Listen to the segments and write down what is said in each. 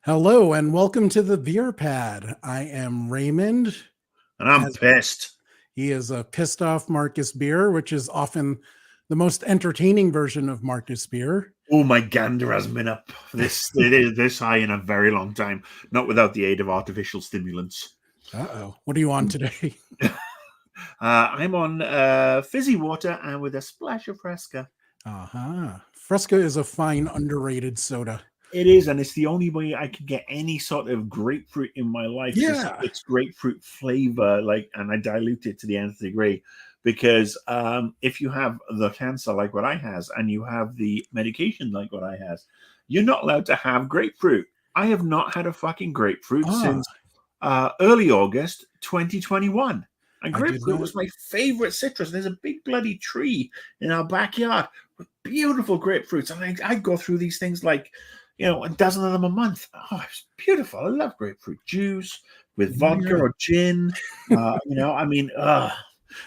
Hello and welcome to the Beer Pad. I am Raymond. And I'm As pissed. he is a pissed off Marcus Beer, which is often the most entertaining version of Marcus Beer. Oh, my gander hasn't been up this high in a very long time, not without the aid of artificial stimulants. Uh-oh. What are you on today? I'm on fizzy water and with a splash of Fresca. Uh-huh. Fresca is a fine, underrated soda. It is, and it's the only way I can get any sort of grapefruit in my life. Yeah. It's grapefruit flavor, and I dilute it to the nth degree. Because if you have the cancer like what I has, and you have the medication like what I has, you're not allowed to have grapefruit. I have not had a fucking grapefruit Ah, since early August 2021. And I did grapefruit not. was my favorite citrus. There's a big bloody tree in our backyard with beautiful grapefruits. And I go through these things like, a dozen of them a month. Oh, it's beautiful. I love grapefruit juice with vodka Yeah. or gin.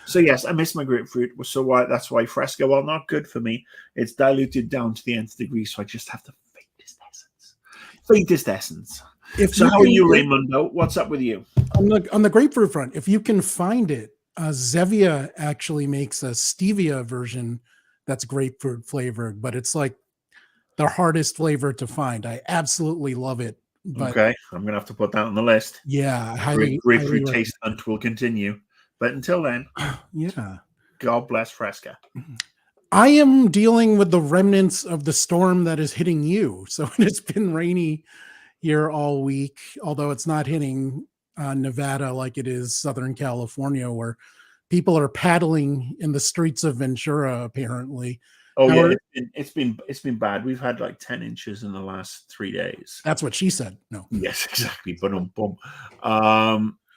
So yes, I miss my grapefruit. So that's why Fresca, while not good for me, it's diluted down to the nth degree. So I just have the faintest essence. Faintest essence. If So you how are can, you, Raymundo? What's up with you? on the grapefruit front, if you can find it, Zevia actually makes a stevia version that's grapefruit flavored, but it's like the hardest flavor to find. I absolutely love it, but Okay, I'm gonna have to put that on the list. yeah, highly Grapefruit recommend. taste hunt will continue. But until then, Yeah. God bless Fresca. I am dealing with the remnants of the storm that is hitting you. So it's been rainy here all week, although it's not hitting Nevada like it is Southern California, where people are paddling in the streets of Ventura. Apparently, Oh How yeah, are, it's been bad. We've had like 10 inches in the last 3 days. that's what she said. No. Yes, exactly. Boom, boom.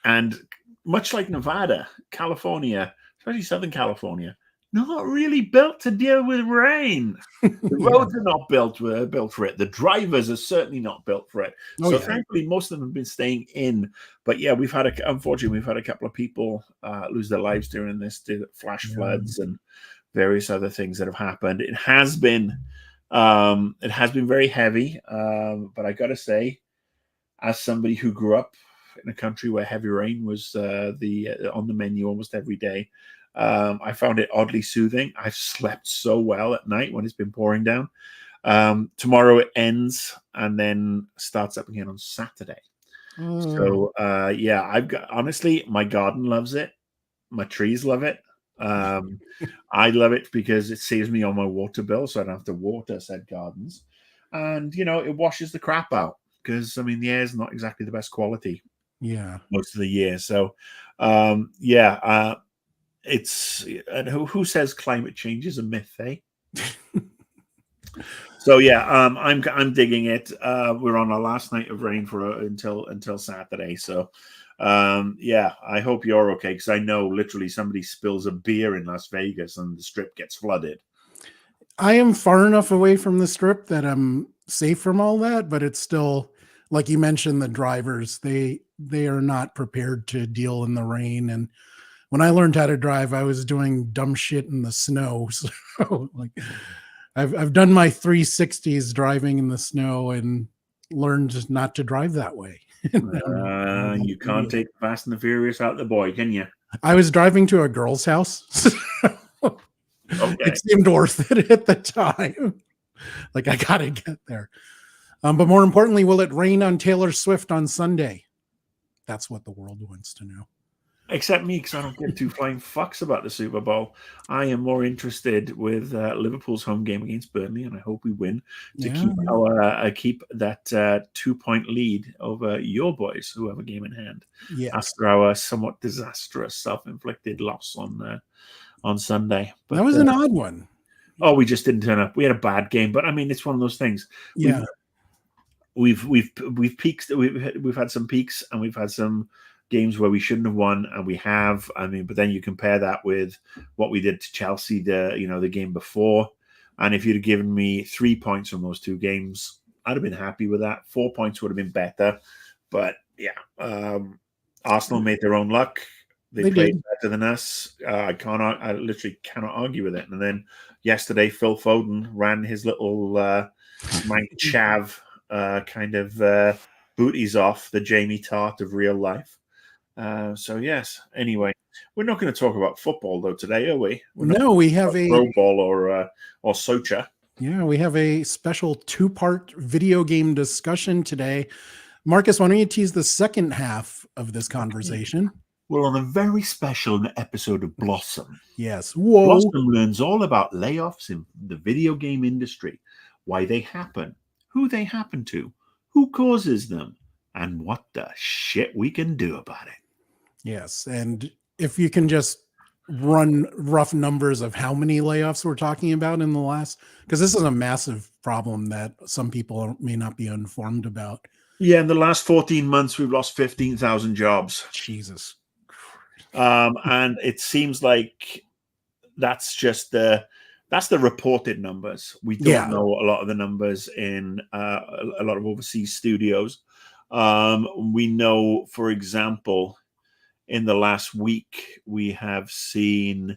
And much like Nevada, California, especially Southern California, not really built to deal with rain. The Yeah. roads are not built for it. The drivers are certainly not built for it. Oh So yeah. thankfully, most of them have been staying in. But yeah, unfortunately, we've had a couple of people lose their lives during this flash Yeah. floods and various other things that have happened. It has been very heavy. But I got to say, as somebody who grew up in a country where heavy rain was on the menu almost every day, I found it oddly soothing. I've slept so well at night when it's been pouring down. Tomorrow it ends and then starts up again on Saturday. Oh, So yeah, honestly, my garden loves it. My trees love it. Um, I love it because it saves me on my water bill, so I don't have to water said gardens. And it washes the crap out because the air is not exactly the best quality yeah. most of the year. So yeah, it's and who says climate change is a myth, eh? So yeah, I'm digging it. We're on our last night of rain until Saturday. So yeah, I hope you're okay because I know literally somebody spills a beer in Las Vegas and the strip gets flooded. I am far enough away from the strip that I'm safe from all that, but it's still like you mentioned the drivers, they are not prepared to deal in the rain. And when I learned how to drive, I was doing dumb shit in the snow. So like I've done my 360s driving in the snow and learned not to drive that way. You can't take Fast and the Furious out the boy, can you? I was driving to a girl's house. Okay. It seemed worth it at the time. Like I gotta get there. But more importantly, will it rain on Taylor Swift on Sunday? That's what the world wants to know. Except me, because I don't give two flying fucks about the Super Bowl. I am more interested with Liverpool's home game against Burnley, and I hope we win to Yeah. keep that 2-point lead over your boys who have a game in hand Yes. after our somewhat disastrous self-inflicted loss on Sunday. That But was an odd one. we just didn't turn up. We had a bad game, but it's one of those things. Yeah. We've peaked. We've had some peaks, and we've had some games where we shouldn't have won, and we have. But then you compare that with what we did to Chelsea the game before, and if you'd have given me 3 points from those two games, I'd have been happy with that. 4 points would have been better, but yeah, Arsenal made their own luck. They played did. better than us. I literally cannot argue with it. And then yesterday, Phil Foden ran his little man chav kind of booties off the Jamie Tart of real life. So yes. Anyway, we're not going to talk about football though today, are we? We're not No, we have a pro ball or soccer. yeah, we have a special two-part video game discussion today. Marcus, why don't you tease the second half of this conversation? We're on a very special episode of Blossom. Yes. Whoa. Blossom learns all about layoffs in the video game industry, why they happen, who they happen to, who causes them, and what the shit we can do about it. Yes. And if you can just run rough numbers of how many layoffs we're talking about in the last, because this is a massive problem that some people may not be informed about. Yeah, in the last 14 months, we've lost 15,000 jobs. Jesus. And it seems like that's just that's the reported numbers. We don't know a lot of the numbers in a lot of overseas studios. We know, for example, in the last week, we have seen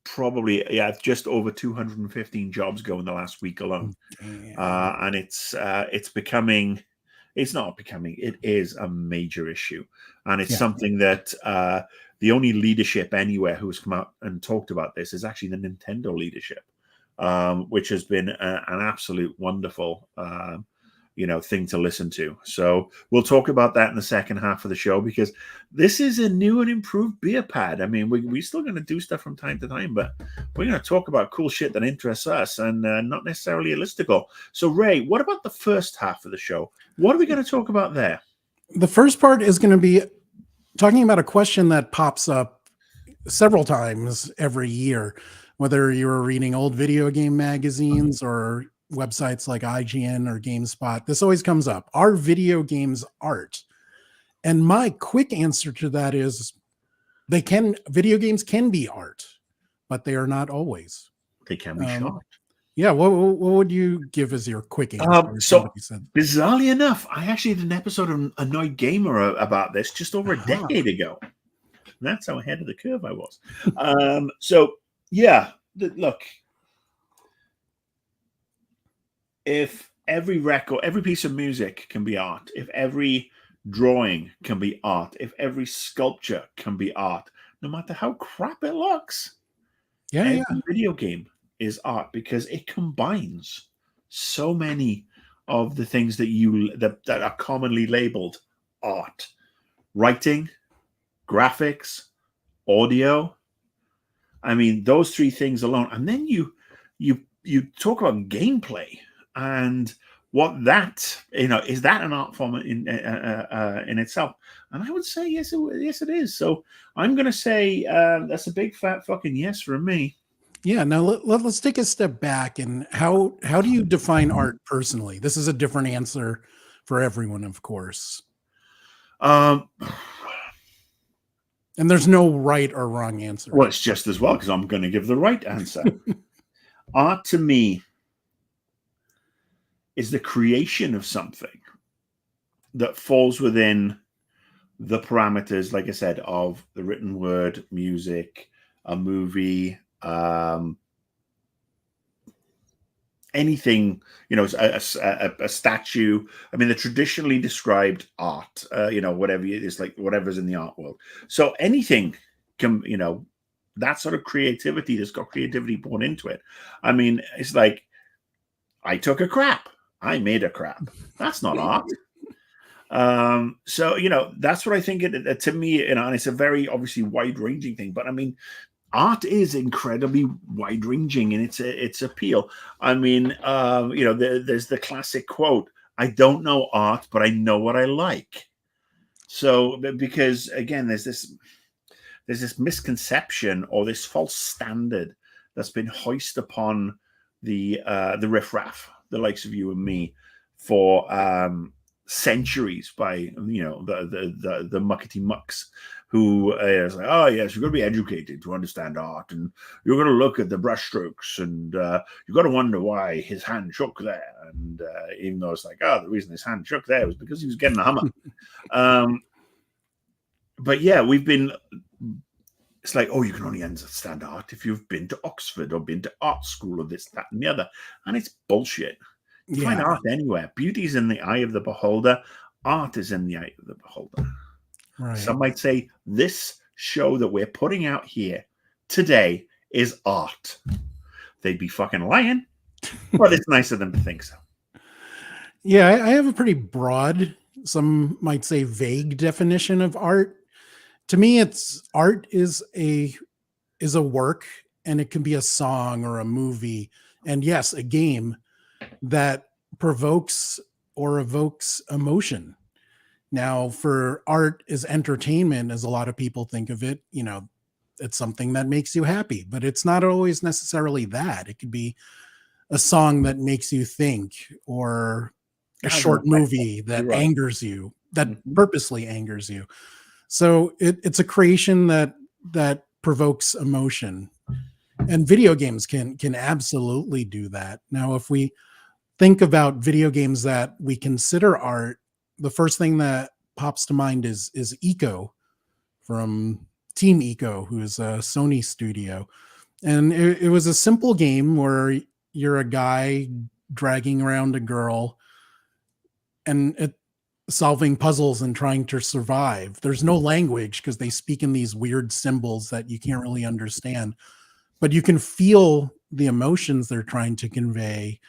probably just over 215 jobs go in the last week alone. And it's becoming, it's not becoming, it is a major issue. And it's something that the only leadership anywhere who's come out and talked about this is actually the Nintendo leadership, which has been an absolute wonderful thing to listen to. So we'll talk about that in the second half of the show, because this is a new and improved beer pad. I mean, we're still going to do stuff from time to time, but we're going to talk about cool shit that interests us and not necessarily a listicle. So Ray, what about the first half of the show? What are we going to talk about there? The first part is going to be talking about a question that pops up several times every year, whether you're reading old video game magazines or websites like IGN or GameSpot. This always comes up. Are video games art? And my quick answer to that is video games can be art, but they are not always. They can be shot. Yeah, what would you give as your quick answer? So bizarrely enough, I actually did an episode of Annoyed Gamer about this just over a decade ago. That's how ahead of the curve I was. Look, if every record, every piece of music can be art, if every drawing can be art, if every sculpture can be art, no matter how crap it looks, every video game is art, because it combines so many of the things that are commonly labeled art: writing, graphics, audio. I mean, those three things alone. And then you talk about gameplay and what that, is that an art form in itself? And I would say yes, it is. So I'm going to say that's a big fat fucking yes from me. Yeah. Now let's take a step back. And how do you define art personally? This is a different answer for everyone, of course. And there's no right or wrong answer. Well, it's just as well, because I'm going to give the right answer. Art to me is the creation of something that falls within the parameters, like I said, of the written word, music, a movie, anything, a statue. I mean, the traditionally described art, whatever it is, like whatever's in the art world. So anything can, that sort of creativity that's got creativity born into it. I mean, it's like, I took a crap. I made a crap. That's not art. So, that's what I think to me, and it's a very obviously wide-ranging thing, but I mean, art is incredibly wide-ranging in its appeal. I mean, there's the classic quote, "I don't know art, but I know what I like." So, because again, there's this misconception or this false standard that's been hoisted upon the riffraff, the likes of you and me, for centuries by the muckety mucks, who is like, oh yes, you've got to be educated to understand art, and you're going to look at the brushstrokes, and you've got to wonder why his hand shook there, and even though it's like, oh, the reason his hand shook there was because he was getting a hammer. But yeah, we've been it's like, oh, you can only understand art if you've been to Oxford or been to art school or this, that, and the other. And it's bullshit. You find Yeah. art anywhere. Beauty is in the eye of the beholder. Art is in the eye of the beholder. Right. Some might say this show that we're putting out here today is art. They'd be fucking lying, but it's nice of them to think so. Yeah, I have a pretty broad, some might say vague definition of art. To me, it's art is a work, and it can be a song or a movie, and yes, a game that provokes or evokes emotion. Now, for art is entertainment, as a lot of people think of it, it's something that makes you happy, but it's not always necessarily that. It could be a song that makes you think, or a It has an short effect. movie that You're right. angers you, that Mhm. purposely angers you. So it's a creation that provokes emotion, and video games can absolutely do that. Now, if we think about video games that we consider art, the first thing that pops to mind is Eco from Team Eco, who is a Sony studio. And it was a simple game where you're a guy dragging around a girl, and solving puzzles and trying to survive. There's no language because they speak in these weird symbols that you can't really understand, but you can feel the emotions they're trying to convey.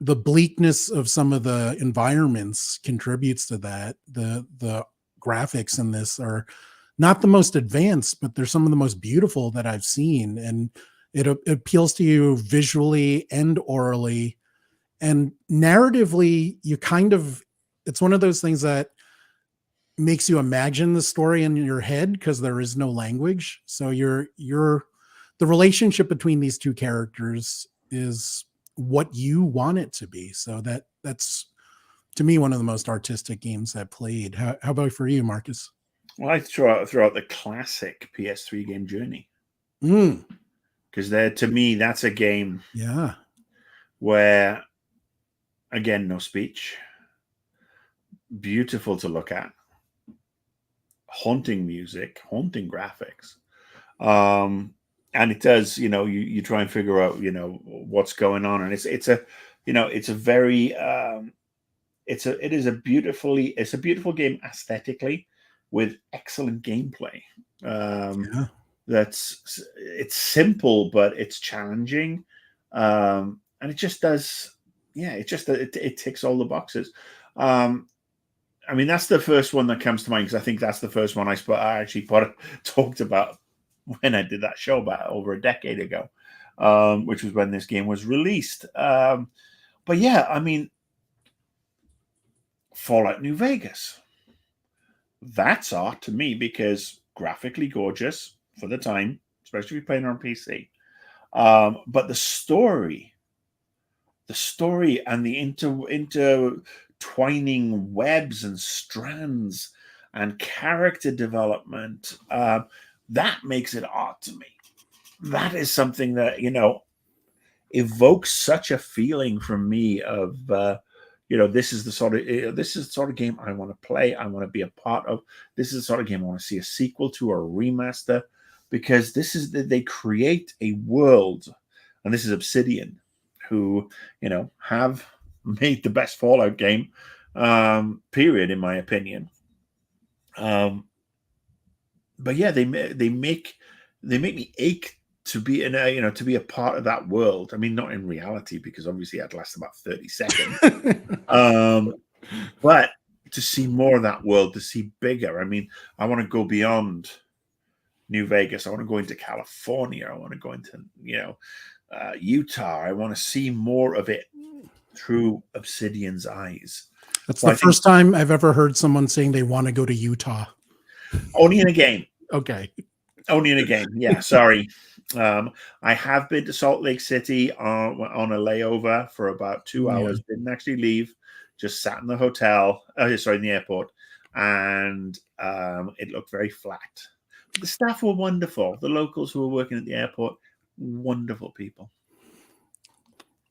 The bleakness of some of the environments contributes to that. The graphics in this are not the most advanced, but they're some of the most beautiful that I've seen, and it appeals to you visually and orally, and narratively. You kind of, it's one of those things that makes you imagine the story in your head because there is no language. So the relationship between these two characters is what you want it to be. So that's to me one of the most artistic games I've played. How about for you, Marcus? Well, I throw out the classic PS3 game Journey, Mm, because to me that's a game yeah. where, again, no speech, beautiful to look at, haunting music, haunting graphics. And it does, you try and figure out, what's going on. And it's a very, it's a beautiful game aesthetically with excellent gameplay. Yeah. It's simple, but it's challenging. And it just does, yeah, it ticks all the boxes. I mean, that's the first one that comes to mind, because I think that's the first one I actually talked about when I did that show about over a decade ago, which was when this game was released. But yeah, I mean, Fallout New Vegas, that's art to me, because graphically gorgeous for the time, especially if you're playing on PC. But the story and the intertwining webs and strands and character development, that makes it art to me. That is something that, evokes such a feeling from me of, this is the sort of game I want to play. I want to be a part of. This is the sort of game I want to see a sequel to or a remaster, because they create a world, and this is Obsidian, who, have made the best Fallout game, period, in my opinion. But yeah, they make me ache to be to be a part of that world. I mean, not in reality, because obviously I'd last about 30 seconds. But to see more of that world, to see bigger. I mean, I want to go beyond New Vegas. I want to go into California. I want to go into, Utah. I want to see more of it through Obsidian's eyes. That's So the I think first time I've ever heard someone saying they want to go to Utah. only in a game. Okay. Only in a game. Yeah, sorry. I have been to Salt Lake City on a layover for about 2 hours. Yeah. Didn't actually leave. Just sat in the hotel. In the airport, and it looked very flat. But the staff were wonderful. The locals who were working at the airport, wonderful people.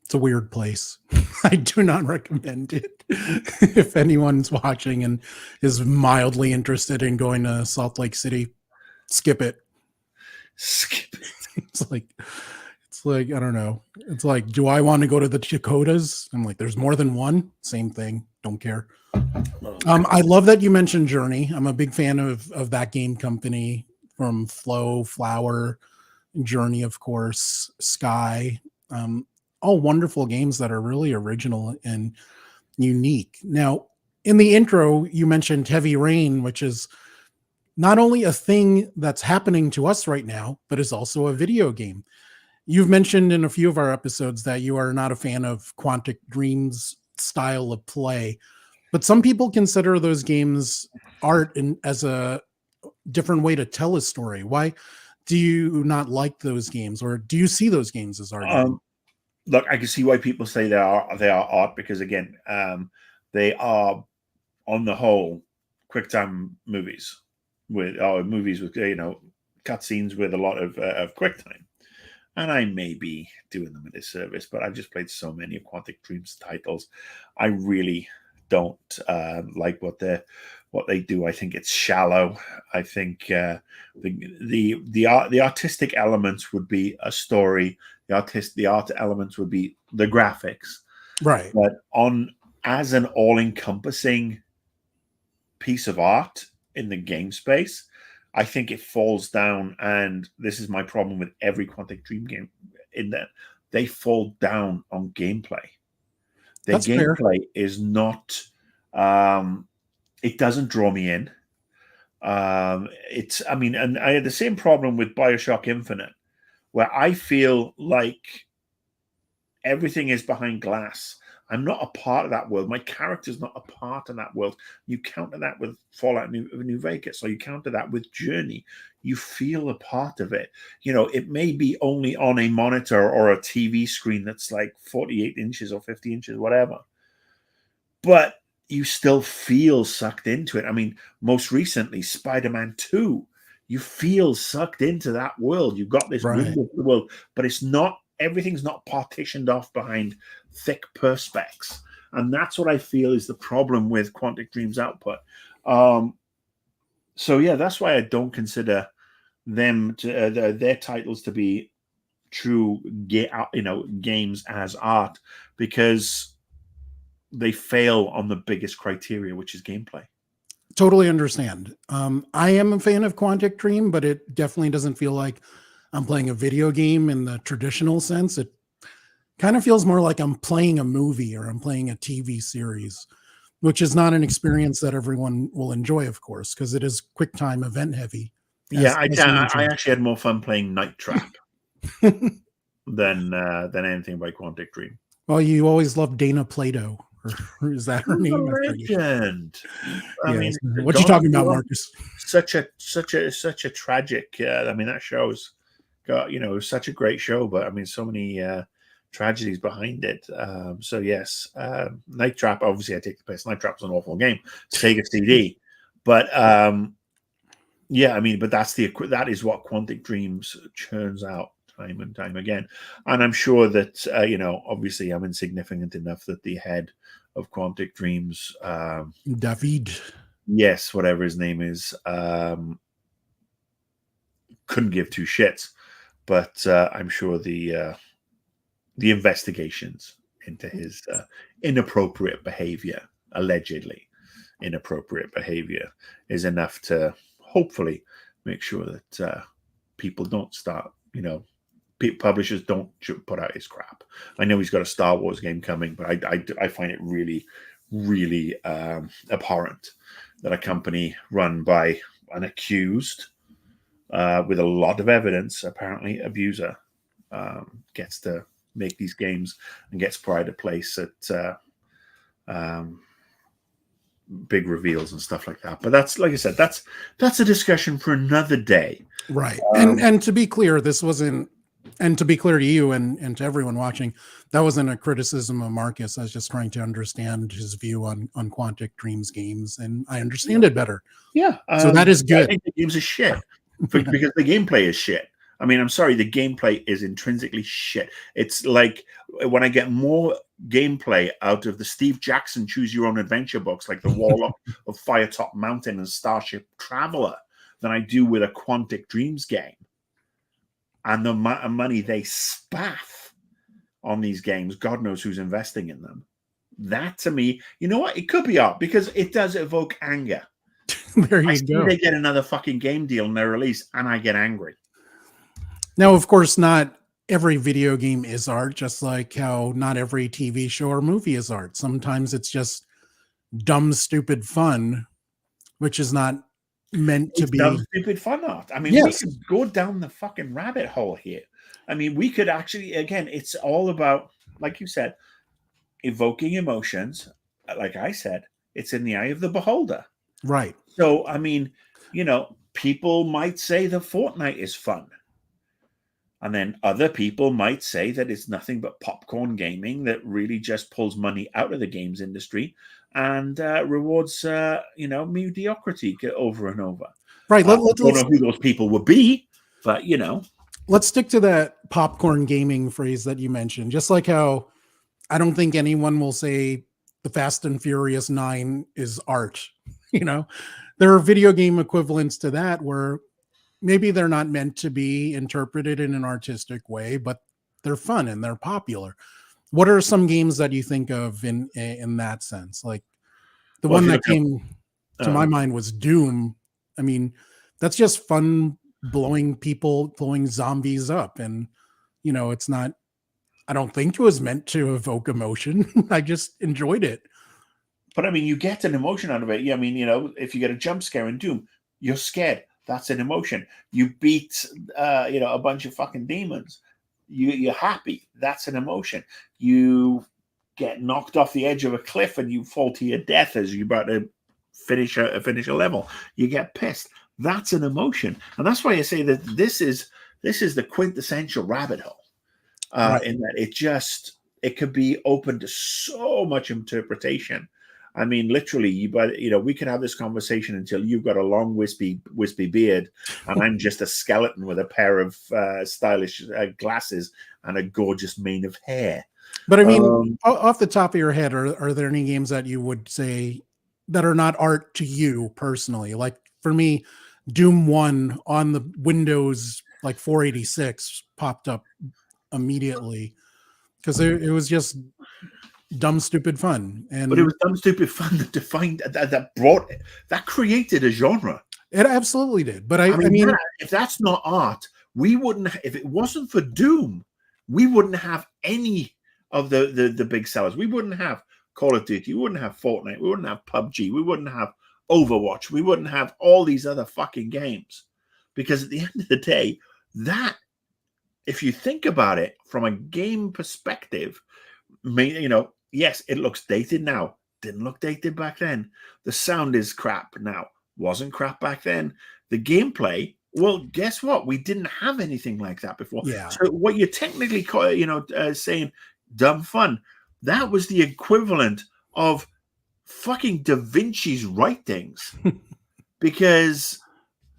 It's a weird place. I do not recommend it. If anyone's watching and is mildly interested in going to Salt Lake City, skip it. Skip it. It's like, I don't know. It's like, do I want to go to the Dakotas? I'm like, there's more than one. Same thing. Don't care. I love that you mentioned Journey. I'm a big fan of that game company, from Flow, Flower, Journey, of course, Sky. All wonderful games that are really original and unique. Now, in the intro, you mentioned Heavy Rain, which is not only a thing that's happening to us right now, but is also a video game. You've mentioned in a few of our episodes that you are not a fan of Quantic Dream's style of play, but some people consider those games art and as a different way to tell a story. Why do you not like those games, or do you see those games as art even? Look, I can see why people say they are art, because again, they are on the whole QuickTime movies with cutscenes with a lot of QuickTime. And I may be doing them a disservice, but I've just played so many of Quantic Dream's titles. I really don't like what they do. I think it's shallow. I think the artistic elements would be a story. The art elements would be the graphics, Right. but as an all-encompassing piece of art in the game space, I think it falls down, and this is my problem with every Quantic Dream game, in that they fall down on gameplay. Their That's fair. gameplay is not, it doesn't draw me in. And I had the same problem with BioShock Infinite, where I feel like everything is behind glass. I'm not a part of that world. My character's not a part of that world. You counter that with Fallout New Vegas, or you counter that with Journey. You feel a part of it. It may be only on a monitor or a TV screen that's like 48 inches or 50 inches, whatever. But you still feel sucked into it. I mean, most recently, Spider-Man 2, you feel sucked into that world. You've got this window of the world, but everything's not partitioned off behind thick perspex. And that's what I feel is the problem with Quantic Dream's output. So yeah, that's why I don't consider their titles to be true games as art, because they fail on the biggest criteria, which is gameplay. Totally understand. I am a fan of Quantic Dream, but it definitely doesn't feel like I'm playing a video game in the traditional sense. It kind of feels more like I'm playing a movie, or I'm playing a TV series, which is not an experience that everyone will enjoy, of course, because it is QuickTime event heavy. Yeah, As you I mentioned. actually had more fun playing Night Trap than anything by Quantic Dream. Well, you always loved Dana Plato, or is that her name? A legend. I mean, what you talking about, Marcus? Such a tragic. I mean, that show's got such a great show, but I mean, so many tragedies behind it. So yes, Night Trap. Obviously, I take the piss. Night Trap's an awful game. Sega CD, but yeah, I mean, but that is what Quantic Dreams churns out time and time again. And I'm sure that obviously, I'm insignificant enough that the head of Quantic Dreams, David, yes, whatever his name is, couldn't give two shits. But I'm sure the investigations into his inappropriate behavior, allegedly inappropriate behavior, is enough to hopefully make sure that people don't start, publishers don't put out his crap. I know he's got a Star Wars game coming, but I find it really, really abhorrent that a company run by an accused with a lot of evidence, apparently abuser, gets to make these games and gets pride of place at big reveals and stuff like that. But that's, like I said, that's a discussion for another day. Right. And to be clear, this wasn't, and to be clear to you and to everyone watching, that wasn't a criticism of Marcus. I was just trying to understand his view on Quantic Dreams games, and I understand it better. Yeah. So that is good. I think the games are shit because the gameplay is shit. I mean, I'm sorry, the gameplay is intrinsically shit. It's like when I get more gameplay out of the Steve Jackson Choose Your Own Adventure books, like The Warlock of Firetop Mountain and Starship Traveler, than I do with a Quantic Dreams game. and the money they spaff on these games, God knows who's investing in them. That to me, you know what? It could be art because it does evoke anger. There I you see go. they get another fucking game deal in their release, and I get angry. Now, of course, not every video game is art, just like how not every TV show or movie is art. Sometimes it's just dumb, stupid fun, which is not meant to It's dumb, be. stupid fun art. I mean, we Yes, could go down the fucking rabbit hole here. I mean, we could actually, again, it's all about, like you said, evoking emotions. Like I said, it's in the eye of the beholder. right. So, I mean, people might say that Fortnite is fun. And then other people might say that it's nothing but popcorn gaming that really just pulls money out of the games industry and rewards, mediocrity over and over. Right. I don't know who those people would be, but Let's stick to that popcorn gaming phrase that you mentioned. Just like how I don't think anyone will say the Fast and Furious 9 is art. You know, there are video game equivalents to that where maybe they're not meant to be interpreted in an artistic way, but they're fun and they're popular. What are some games that you think of in that sense? Like the well, if one you that look up, came to my mind was Doom. I mean, that's just fun blowing zombies up. And, it's not, I don't think it was meant to evoke emotion. I just enjoyed it. but I mean, you get an emotion out of it. Yeah, I mean, if you get a jump scare in Doom, you're scared. That's an emotion. You beat, a bunch of fucking demons. You're happy. That's an emotion. You get knocked off the edge of a cliff and you fall to your death as you're about to finish a level. You get pissed. That's an emotion, and that's why I say that this is the quintessential rabbit hole. Right. In that it could be open to so much interpretation. I mean, literally, we could have this conversation until you've got a long wispy beard, and I'm just a skeleton with a pair of stylish glasses and a gorgeous mane of hair. But I mean, off the top of your head, are there any games that you would say that are not art to you personally? Like for me, Doom 1 on the Windows like 486 popped up immediately because it was just dumb, stupid fun. But it And was dumb, stupid fun that defined that created a genre. it absolutely did. But I I mean, mean, if that's not art, we wouldn't. If it wasn't for Doom, we wouldn't have any of the big sellers. We wouldn't have Call of Duty. We wouldn't have Fortnite. We wouldn't have PUBG. We wouldn't have Overwatch. We wouldn't have all these other fucking games. Because at the end of the day, that, if you think about it from a game perspective, yes, it looks dated now. Didn't look dated back then. The sound is crap now. Wasn't crap back then. The gameplay, well, guess what? We didn't have anything like that before. yeah. So what you're technically, saying dumb fun, that was the equivalent of fucking Da Vinci's writings. Because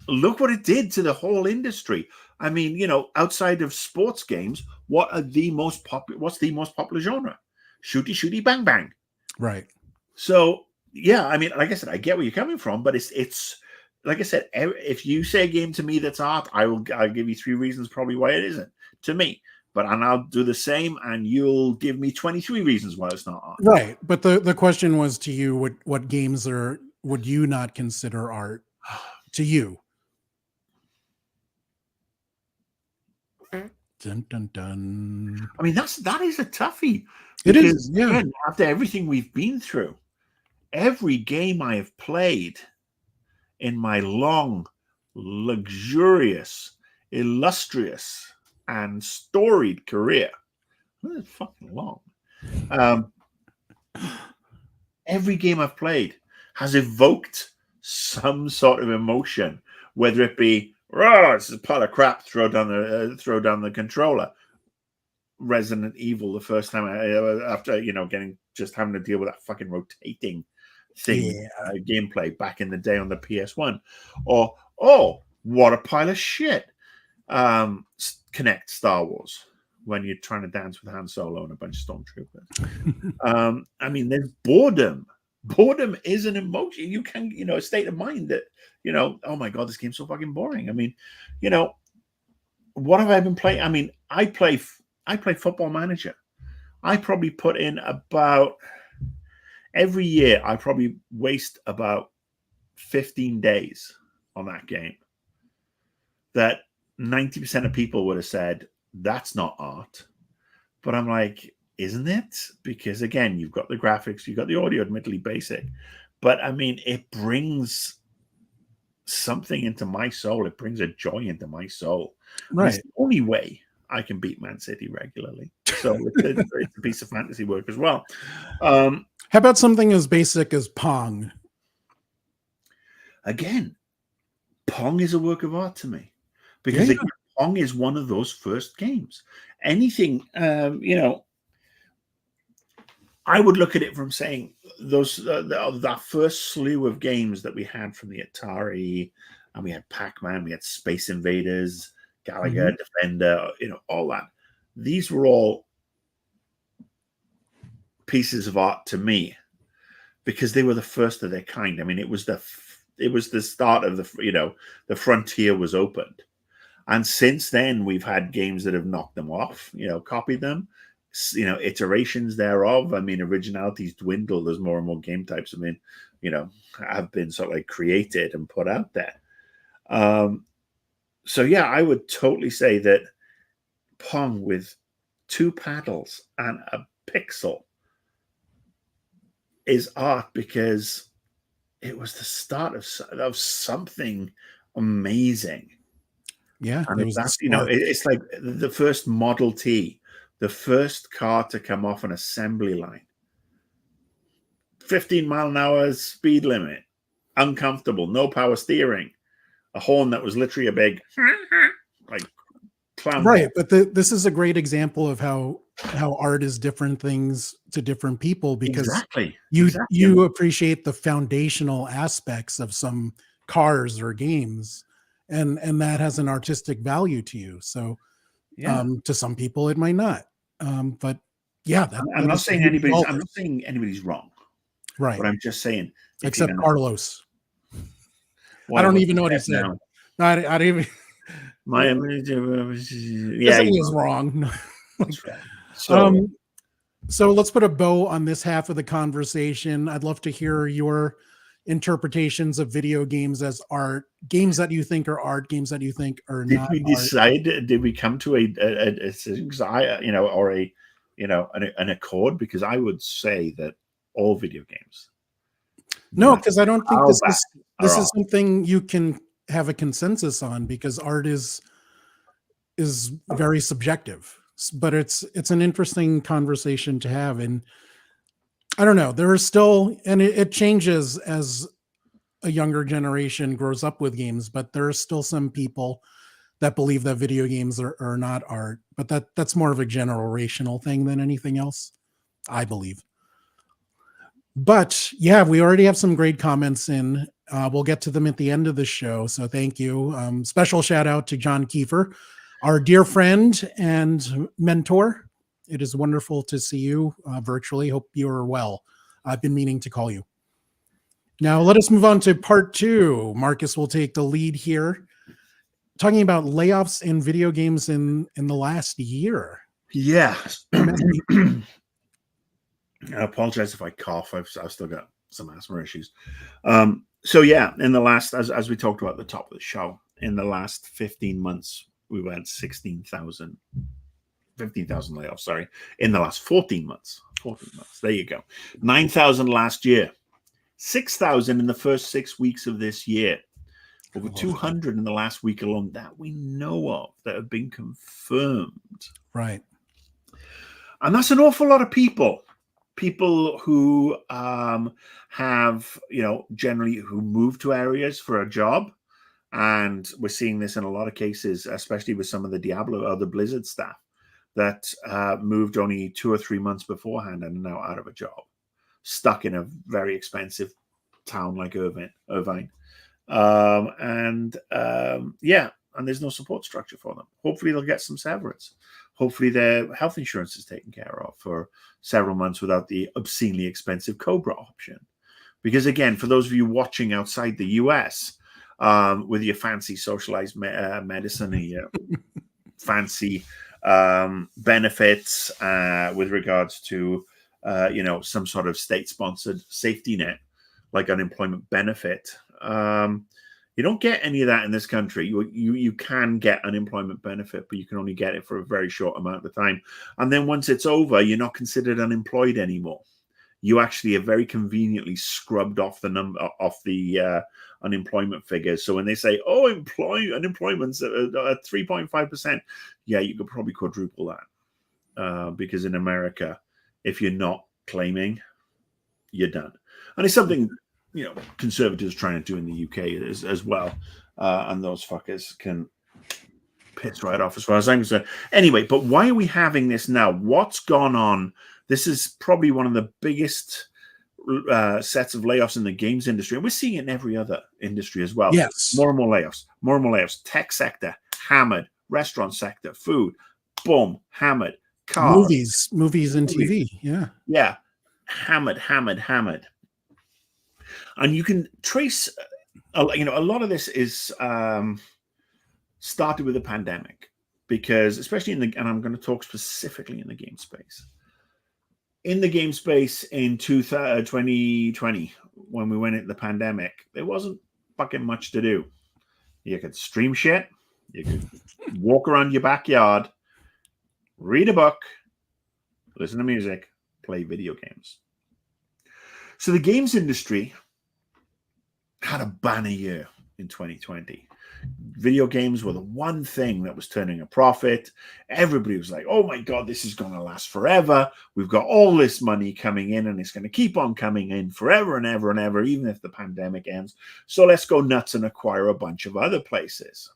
look what it did to the whole industry. I mean, outside of sports games, what's the most popular genre? Shooty, shooty, bang, bang. Right. So yeah, I mean, like I said, I get where you're coming from, but it's like I said, if you say a game to me that's art, I'll give you 3 reasons probably why it isn't to me. And I'll do the same, and you'll give me 23 reasons why it's not art. Right. But the question was to you, what games would you not consider art to you? Dun, dun, dun. I mean, that is a toughie. It Because is, yeah. again, after everything we've been through, every game I have played in my long, luxurious, illustrious, and storied career, it's fucking long. Every game I've played has evoked some sort of emotion, whether it be, oh, this is a pile of crap, throw down the controller. Resident Evil, the first time after having to deal with that fucking rotating thing, gameplay back in the day on the PS1, or oh, what a pile of shit. Connect Star Wars, when you're trying to dance with Han Solo and a bunch of stormtroopers. I mean, there's boredom. Boredom is an emotion. You can, a state of mind that, oh my god, this game's so fucking boring. I mean, what have I been playing? I mean, I play Football Manager. I probably put in about every year. I probably waste about 15 days on that game. That 90% of people would have said that's not art, but I'm like, isn't it? Because again, you've got the graphics, you've got the audio, admittedly basic, but I mean, it brings something into my soul. It brings a joy into my soul. And Right. it's the only way I can beat Man City regularly. So it's a piece of fantasy work as well. How about something as basic as Pong? Again, Pong is a work of art to me because again, Pong is one of those first games. Anything, I would look at it from saying those that first slew of games that we had from the Atari, and we had Pac-Man, we had Space Invaders, Galaga, Defender, all that. These were all pieces of art to me because they were the first of their kind. I mean, it was the start of the frontier was opened, and since then we've had games that have knocked them off, copied them. Iterations thereof. I mean, originality's dwindled as more and more game types have been sort of like created and put out there. So yeah, I would totally say that Pong with 2 paddles and a pixel is art because it was the start of something amazing. Yeah, and it's like the first Model T. The first car to come off an assembly line. 15-mile-an-hour speed limit. Uncomfortable. No power steering. A horn that was literally a big like clown. Right, but this is a great example of how art is different things to different people because you appreciate the foundational aspects of some cars or games, and that has an artistic value to you. So to some people it might not. But yeah, I'm not saying anybody's wrong. Right. But I'm just saying, except Carlos. I don't even know what he said. No, I don't even. He is wrong. That's right. So let's put a bow on this half of the conversation. I'd love to hear your interpretations of video games as art, games that you think are art, games that you think are not. Did we decide? Did we come to an accord? Because I would say that all video games. No, because I don't think this is something you can have a consensus on, because art is very subjective. But it's an interesting conversation to have, and I don't know. There is still, and it changes as a younger generation grows up with games, but there are still some people that believe that video games are not art. But that's more of a generational thing than anything else, I believe. But yeah, we already have some great comments in. We'll get to them at the end of the show. So thank you. Special shout out to John Kiefer, our dear friend and mentor. It is wonderful to see you virtually. Hope you are well. I've been meaning to call you. Now let us move on to part 2. Marcus will take the lead here, talking about layoffs in video games in the last year. Yeah. I apologize if I cough. I've still got some asthma issues. So yeah, in the last, as we talked about at the top of the show, in the last 15 months, we've had 15,000 layoffs, sorry. In the last 14 months. There you go. 9,000 last year. 6,000 in the first 6 weeks of this year. Over 200 in the last week alone that we know of that have been confirmed. Right. And that's an awful lot of people. People who have, generally who move to areas for a job. And we're seeing this in a lot of cases, especially with some of the Diablo or the Blizzard staff that moved only 2 or 3 months beforehand and are now out of a job, stuck in a very expensive town like Irvine. And there's no support structure for them. Hopefully they'll get some severance. Hopefully their health insurance is taken care of for several months without the obscenely expensive Cobra option. Because again, for those of you watching outside the US, with your fancy socialized medicine, fancy benefits with regards to some sort of state-sponsored safety net like unemployment benefit. You don't get any of that in this country. You can get unemployment benefit, but you can only get it for a very short amount of time. And then once it's over, you're not considered unemployed anymore. You actually are very conveniently scrubbed off the unemployment figures. So when they say, "Oh, unemployment's at 3.5%," yeah, you could probably quadruple that because in America, if you're not claiming, you're done. And it's something conservatives trying to do in the UK as well, and those fuckers can piss right off as far as I'm concerned. Anyway, but why are we having this now? What's gone on? This is probably one of the biggest sets of layoffs in the games industry, and we're seeing it in every other industry as well. Yes, more and more layoffs, more and more layoffs. Tech sector hammered, restaurant sector, food, boom, hammered. Cars, movies and TV, yeah, hammered. And you can trace, a lot of this is started with the pandemic, because especially and I'm going to talk specifically in the game space. In the game space in 2020, when we went into the pandemic, there wasn't fucking much to do. You could stream shit, you could walk around your backyard, read a book, listen to music, play video games. So the games industry had a banner year in 2020. Video games were the one thing that was turning a profit. Everybody was like, "Oh my God, this is going to last forever. We've got all this money coming in and it's going to keep on coming in forever and ever and ever, even if the pandemic ends. So let's go nuts and acquire a bunch of other places."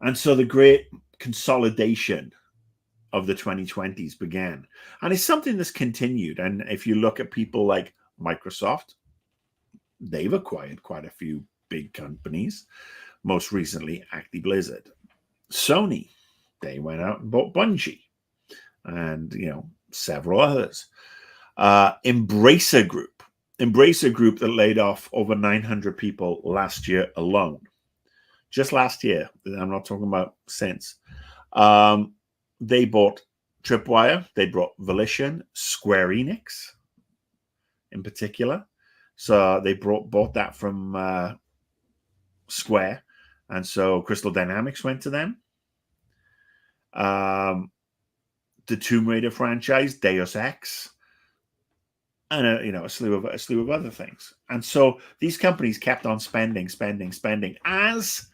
And so the great consolidation of the 2020s began. And it's something that's continued. And if you look at people like Microsoft, they've acquired quite a few big companies, most recently Activision Blizzard. Sony, they went out and bought Bungie, and several others. Embracer Group that laid off over 900 people last year alone. Just last year. I'm not talking about since. They bought Tripwire, they bought Volition, Square Enix in particular. So they bought that from Square, and so Crystal Dynamics went to them. The Tomb Raider franchise, Deus Ex, and a slew of other things. And so these companies kept on spending, as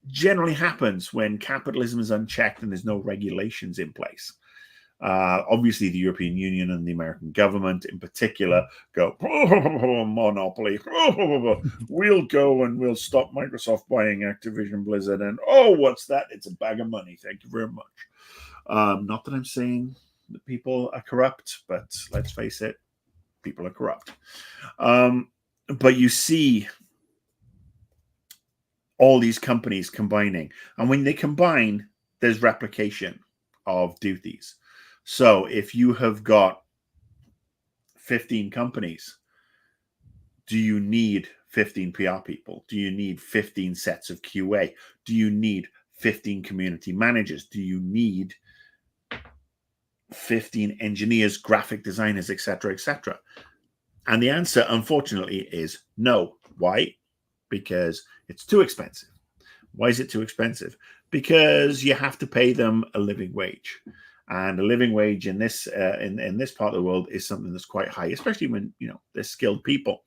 generally happens when capitalism is unchecked and there's no regulations in place. Obviously, the European Union and the American government in particular go, monopoly. We'll go and we'll stop Microsoft buying Activision Blizzard. And what's that? It's a bag of money. Thank you very much. Not that I'm saying that people are corrupt, but let's face it, people are corrupt. But you see all these companies combining. And when they combine, there's replication of duties. So if you have got 15 companies, do you need 15 PR people? Do you need 15 sets of QA? Do you need 15 community managers? Do you need 15 engineers, graphic designers, etc., etc.? And the answer, unfortunately, is no. Why? Because it's too expensive. Why is it too expensive? Because you have to pay them a living wage. And a living wage in this in this part of the world is something that's quite high, especially when they're skilled people.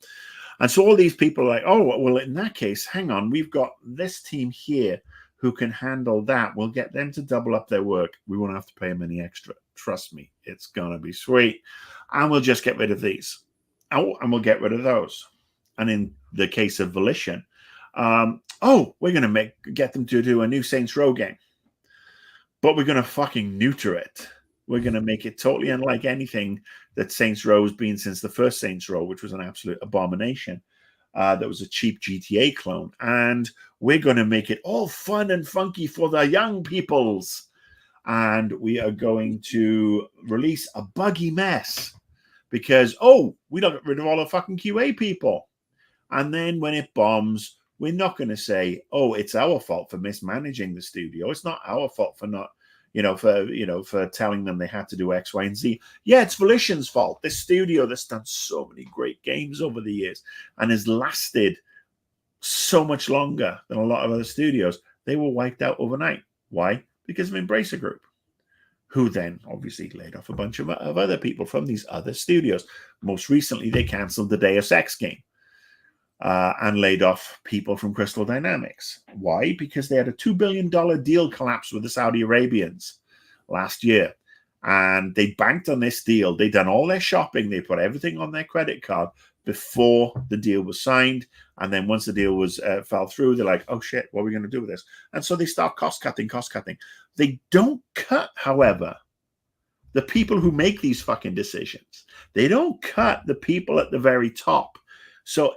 And so all these people are like, "Oh, well, in that case, hang on, we've got this team here who can handle that. We'll get them to double up their work. We won't have to pay them any extra. Trust me, it's gonna be sweet. And we'll just get rid of these. And we'll get rid of those." And in the case of Volition, we're gonna get them to do a new Saints Row game. But we're going to fucking neuter it. We're going to make it totally unlike anything that Saints Row has been since the first Saints Row, which was an absolute abomination. That was a cheap GTA clone. And we're going to make it all fun and funky for the young peoples. And we are going to release a buggy mess because, we don't get rid of all the fucking QA people. And then when it bombs, We're not going to say, "Oh, it's our fault for mismanaging the studio." It's not our fault for not, for telling them they had to do X, Y, and Z. Yeah, it's Volition's fault. This studio that's done so many great games over the years and has lasted so much longer than a lot of other studios, they were wiped out overnight. Why? Because of Embracer Group, who then obviously laid off a bunch of other people from these other studios. Most recently, they canceled the Deus Ex game and laid off people from Crystal Dynamics. Why? Because they had a $2 billion deal collapse with the Saudi Arabians last year. And they banked on this deal. They'd done all their shopping. They put everything on their credit card before the deal was signed. And then once the deal was fell through, they're like, oh shit, what are we going to do with this? And so they start cost cutting. They don't cut, however, the people who make these fucking decisions. They don't cut the people at the very top. So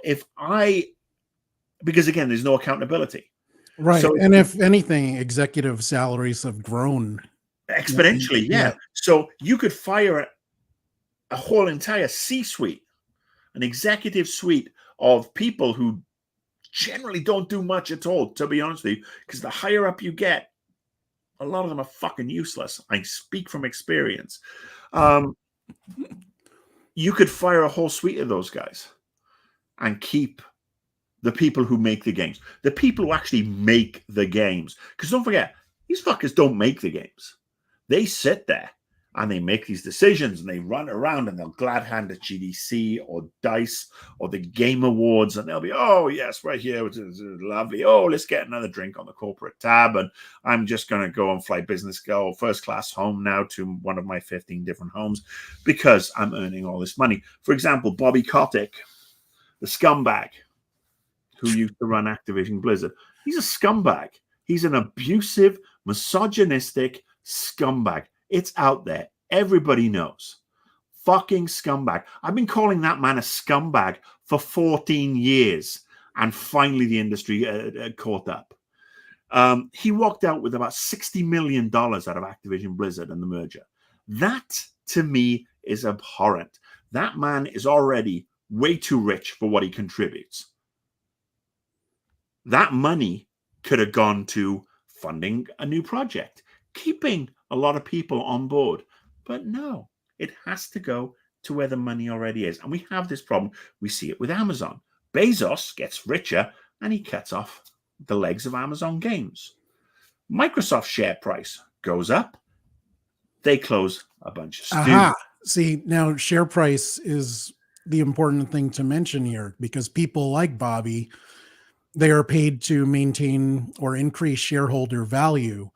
because again, there's no accountability. Right. So and if anything, executive salaries have grown exponentially. Yeah. So you could fire a whole entire C-suite, an executive suite of people who generally don't do much at all, to be honest with you, because the higher up you get, a lot of them are fucking useless. I speak from experience. You could fire a whole suite of those guys and keep the people who make the games, the people who actually make the games. Because don't forget, these fuckers don't make the games. They sit there and they make these decisions and they run around and they'll glad hand at GDC or DICE or the Game Awards and they'll be, oh, yes, right here. It's lovely. Oh, let's get another drink on the corporate tab. And I'm just going to go on flight business, go first class home now to one of my 15 different homes because I'm earning all this money. For example, Bobby Kotick, the scumbag who used to run Activision Blizzard. He's a scumbag. He's an abusive, misogynistic scumbag. It's out there. Everybody knows. Fucking scumbag. I've been calling that man a scumbag for 14 years. And finally the industry caught up. He walked out with about $60 million out of Activision Blizzard and the merger. That, to me, is abhorrent. That man is already way too rich for what he contributes. That money could have gone to funding a new project, keeping a lot of people on board. But no, it has to go to where the money already is. And we have this problem. We see it with Amazon. Bezos gets richer and he cuts off the legs of Amazon games. Microsoft's share price goes up. They close a bunch of studios. Aha. See, now share price is the important thing to mention here because people like Bobby, they are paid to maintain or increase shareholder value.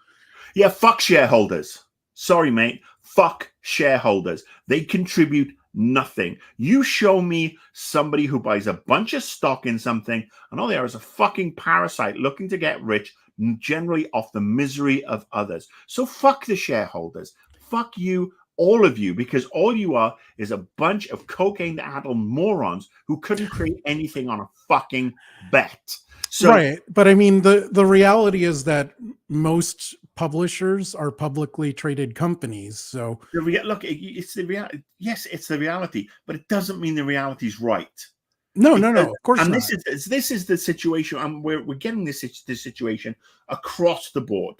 Yeah, fuck shareholders. Sorry, mate. Fuck shareholders. They contribute nothing. You show me somebody who buys a bunch of stock in something, and all they are is a fucking parasite looking to get rich, generally off the misery of others. So fuck the shareholders. Fuck you, all of you, because all you are is a bunch of cocaine-addled morons who couldn't create anything on a fucking bet. So, right. But I mean, the reality is that most publishers are publicly traded companies. So look, it's the reality. Yes, it's the reality, but it doesn't mean the reality is right. No, of course and not. This is the situation, and we're getting this situation across the board.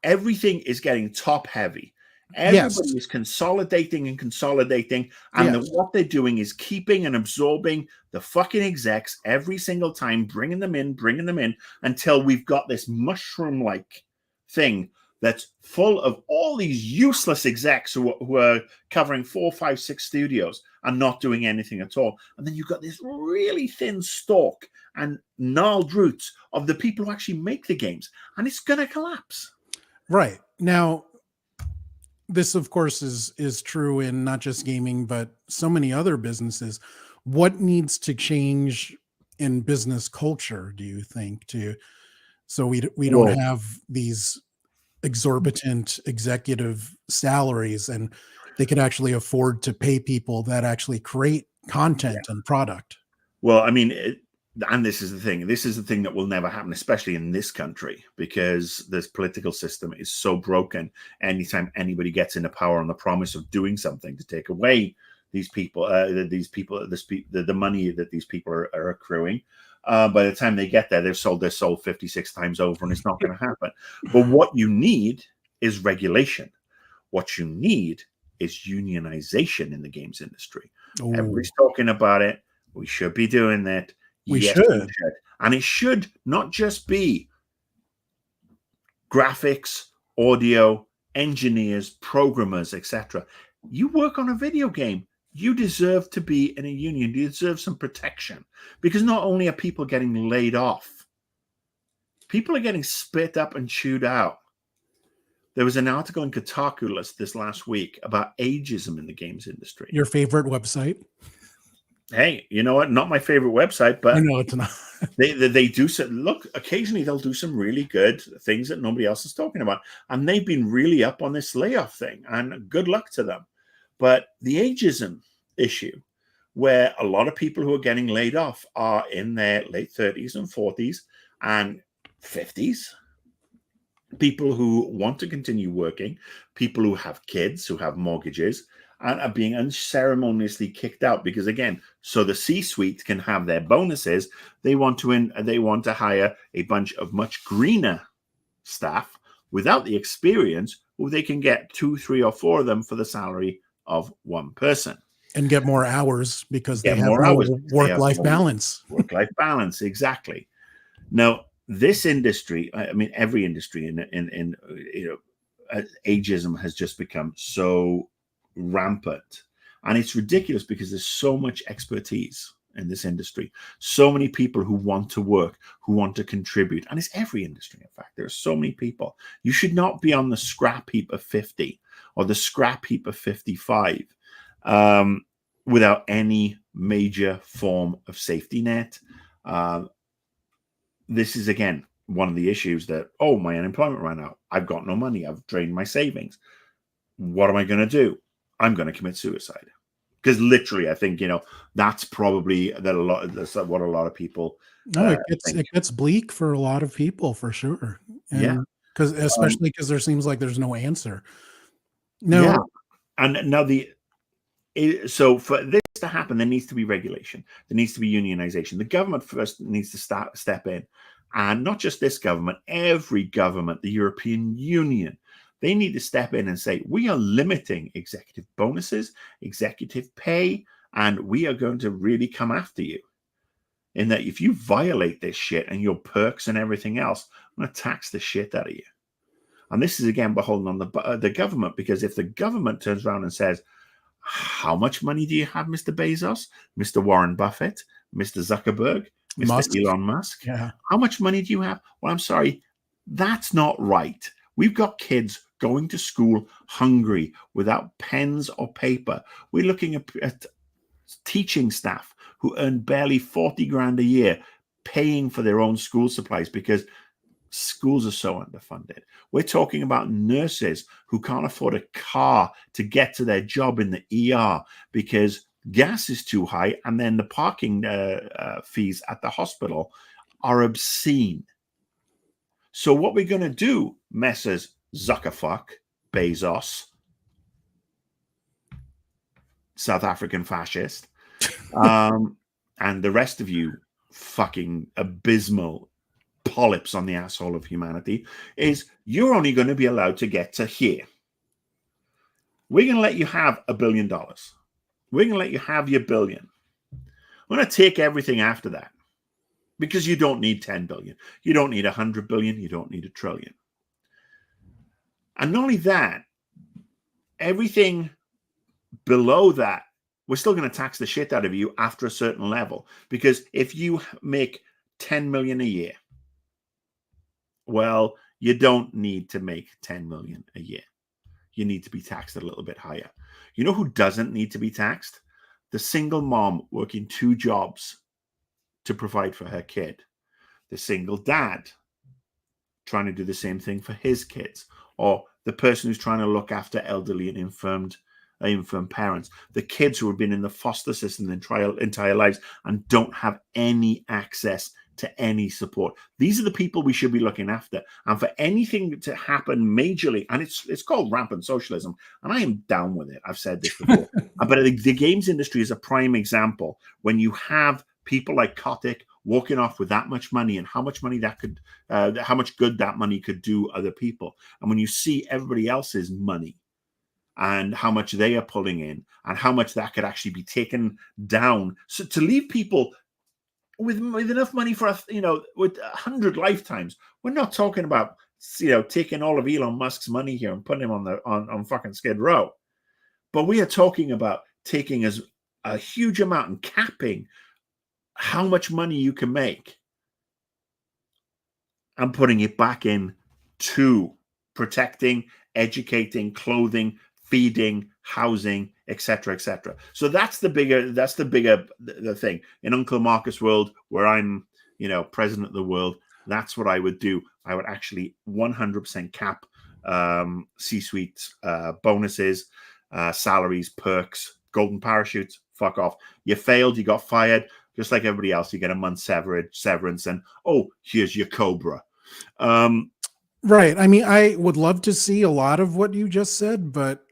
Everything is getting top heavy. Everybody is consolidating, and what they're doing is keeping and absorbing the fucking execs every single time, bringing them in until we've got this mushroom-like thing that's full of all these useless execs who are covering 4, 5, 6 studios and not doing anything at all. And then you've got this really thin stalk and gnarled roots of the people who actually make the games, and it's going to collapse. Right. Now, this, of course, is true in not just gaming, but so many other businesses. What needs to change in business culture, do you think, so we don't have these exorbitant executive salaries and they could actually afford to pay people that actually create content and product? Well, I mean, and this is the thing. This is the thing that will never happen, especially in this country, because this political system is so broken. Anytime anybody gets into power on the promise of doing something to take away the money that these people are accruing, By the time they get there, they've sold their soul 56 times over, and it's not going to happen. But what you need is regulation. What you need is unionization in the games industry. Ooh, Everybody's talking about it. We should be doing that. we Yes, should. we should. And it should not just be graphics, audio, engineers, programmers, etc. You work on a video game, you deserve to be in a union. You deserve some protection, because not only are people getting laid off, people are getting spit up and chewed out. There was an article in Kotaku this last week about ageism in the games industry. Your favorite website? Hey, you know what? Not my favorite website, but I know it's not. they do look. Occasionally, they'll do some really good things that nobody else is talking about, and they've been really up on this layoff thing. And good luck to them. But the ageism issue, where a lot of people who are getting laid off are in their late 30s and 40s and 50s. People who want to continue working, people who have kids, who have mortgages, and are being unceremoniously kicked out because, again, so the C-suite can have their bonuses. They want to hire a bunch of much greener staff without the experience, who they can get 2, 3, or 4 of them for the salary of one person. And get more hours because they Get have more no hours. work-life balance. Work-life balance, exactly. Now, this industry, I mean, every industry in ageism has just become so rampant, and it's ridiculous because there's so much expertise in this industry, so many people who want to work, who want to contribute, and it's every industry. In fact, there are so many people. You should not be on the scrap heap of 50 or the scrap heap of 55 without any major form of safety net. This is, again, one of the issues that, oh, my unemployment ran out. I've got no money. I've drained my savings. What am I going to do? I'm going to commit suicide. Because literally, I think, that's probably that's what a lot of people No, think. it gets bleak for a lot of people, for sure. And Yeah. especially because there seems like there's no answer. Yeah. And now so for this to happen, there needs to be regulation. There needs to be unionization. The government first needs to step in. And not just this government, every government, the European Union, they need to step in and say, we are limiting executive bonuses, executive pay, and we are going to really come after you. In that if you violate this shit and your perks and everything else, I'm going to tax the shit out of you. And this is, again, beholden on the government, because if the government turns around and says, how much money do you have, Mr. Bezos, Mr. Warren Buffett, Mr. Zuckerberg, Mr. Elon Musk? Yeah. How much money do you have? Well, I'm sorry, that's not right. We've got kids going to school hungry, without pens or paper. We're looking at teaching staff who earn barely 40 grand a year, paying for their own school supplies because schools are so underfunded. We're talking about nurses who can't afford a car to get to their job in the ER because gas is too high, and then the parking fees at the hospital are obscene. So what we're going to do, Messrs. Zuckerfuck, Bezos, South African fascist, and the rest of you fucking abysmal polyps on the asshole of humanity, is you're only going to be allowed to get to here. We're going to let you have $1 billion. We're going to let you have your billion. We're going to take everything after that, because you don't need 10 billion. You don't need 100 billion. You don't need a trillion. And not only that, everything below that, we're still going to tax the shit out of you after a certain level. Because if you make 10 million a year, well, you don't need to make 10 million a year. You need to be taxed a little bit higher. You know who doesn't need to be taxed? The single mom working 2 jobs to provide for her kid. The single dad trying to do the same thing for his kids. Or the person who's trying to look after elderly and infirm parents. The kids who have been in the foster system their entire lives and don't have any access to any support. These are the people we should be looking after. And for anything to happen majorly, and it's called rampant socialism, and I am down with it. I've said this before. But the games industry is a prime example when you have people like Kotick, walking off with that much money and how much money that could, how much good that money could do other people. And when you see everybody else's money and how much they are pulling in and how much that could actually be taken down, so to leave people with enough money for with 100 lifetimes. We're not talking about taking all of Elon Musk's money here and putting him on fucking Skid Row, but we are talking about taking as a huge amount and capping how much money you can make and putting it back in to protecting, educating, clothing, feeding, housing, etc., etc. So that's the bigger the thing. In Uncle Marcus' world, where I'm president of the world, that's what I would do. I would actually 100% cap C-suite bonuses, salaries, perks, golden parachutes. Fuck off. You failed, you got fired. Just like everybody else, you get a month's severance, and here's your Cobra. Right. I mean, I would love to see a lot of what you just said, but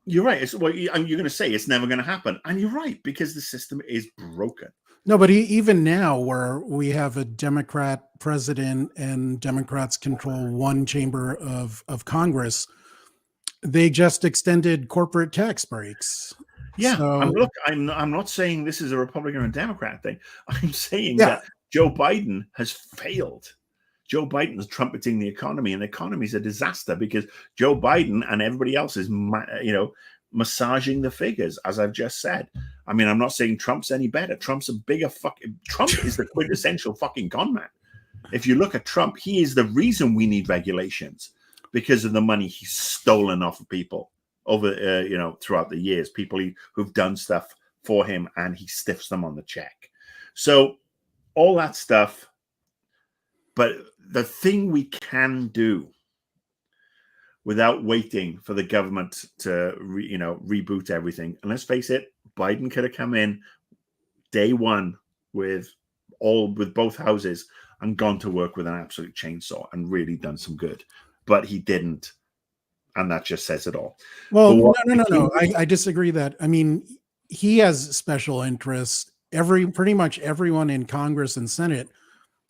you're right. You're going to say it's never going to happen, and you're right because the system is broken. No, but even now, where we have a Democrat president and Democrats control one chamber of Congress, they just extended corporate tax breaks. Yeah, so, I'm not saying this is a Republican or Democrat thing. I'm saying that Joe Biden has failed. Joe Biden is trumpeting the economy, and the economy is a disaster because Joe Biden and everybody else is, massaging the figures, as I've just said. I mean, I'm not saying Trump's any better. Trump's a bigger Trump is the quintessential fucking con man. If you look at Trump, he is the reason we need regulations because of the money he's stolen off of people over, throughout the years, people who've done stuff for him, and he stiffs them on the check. So all that stuff. But the thing we can do without waiting for the government to, reboot everything, and let's face it, Biden could have come in day one with both houses and gone to work with an absolute chainsaw and really done some good, but he didn't. And that just says it all. Well, no. I disagree that. I mean, he has special interests. Pretty much everyone in Congress and Senate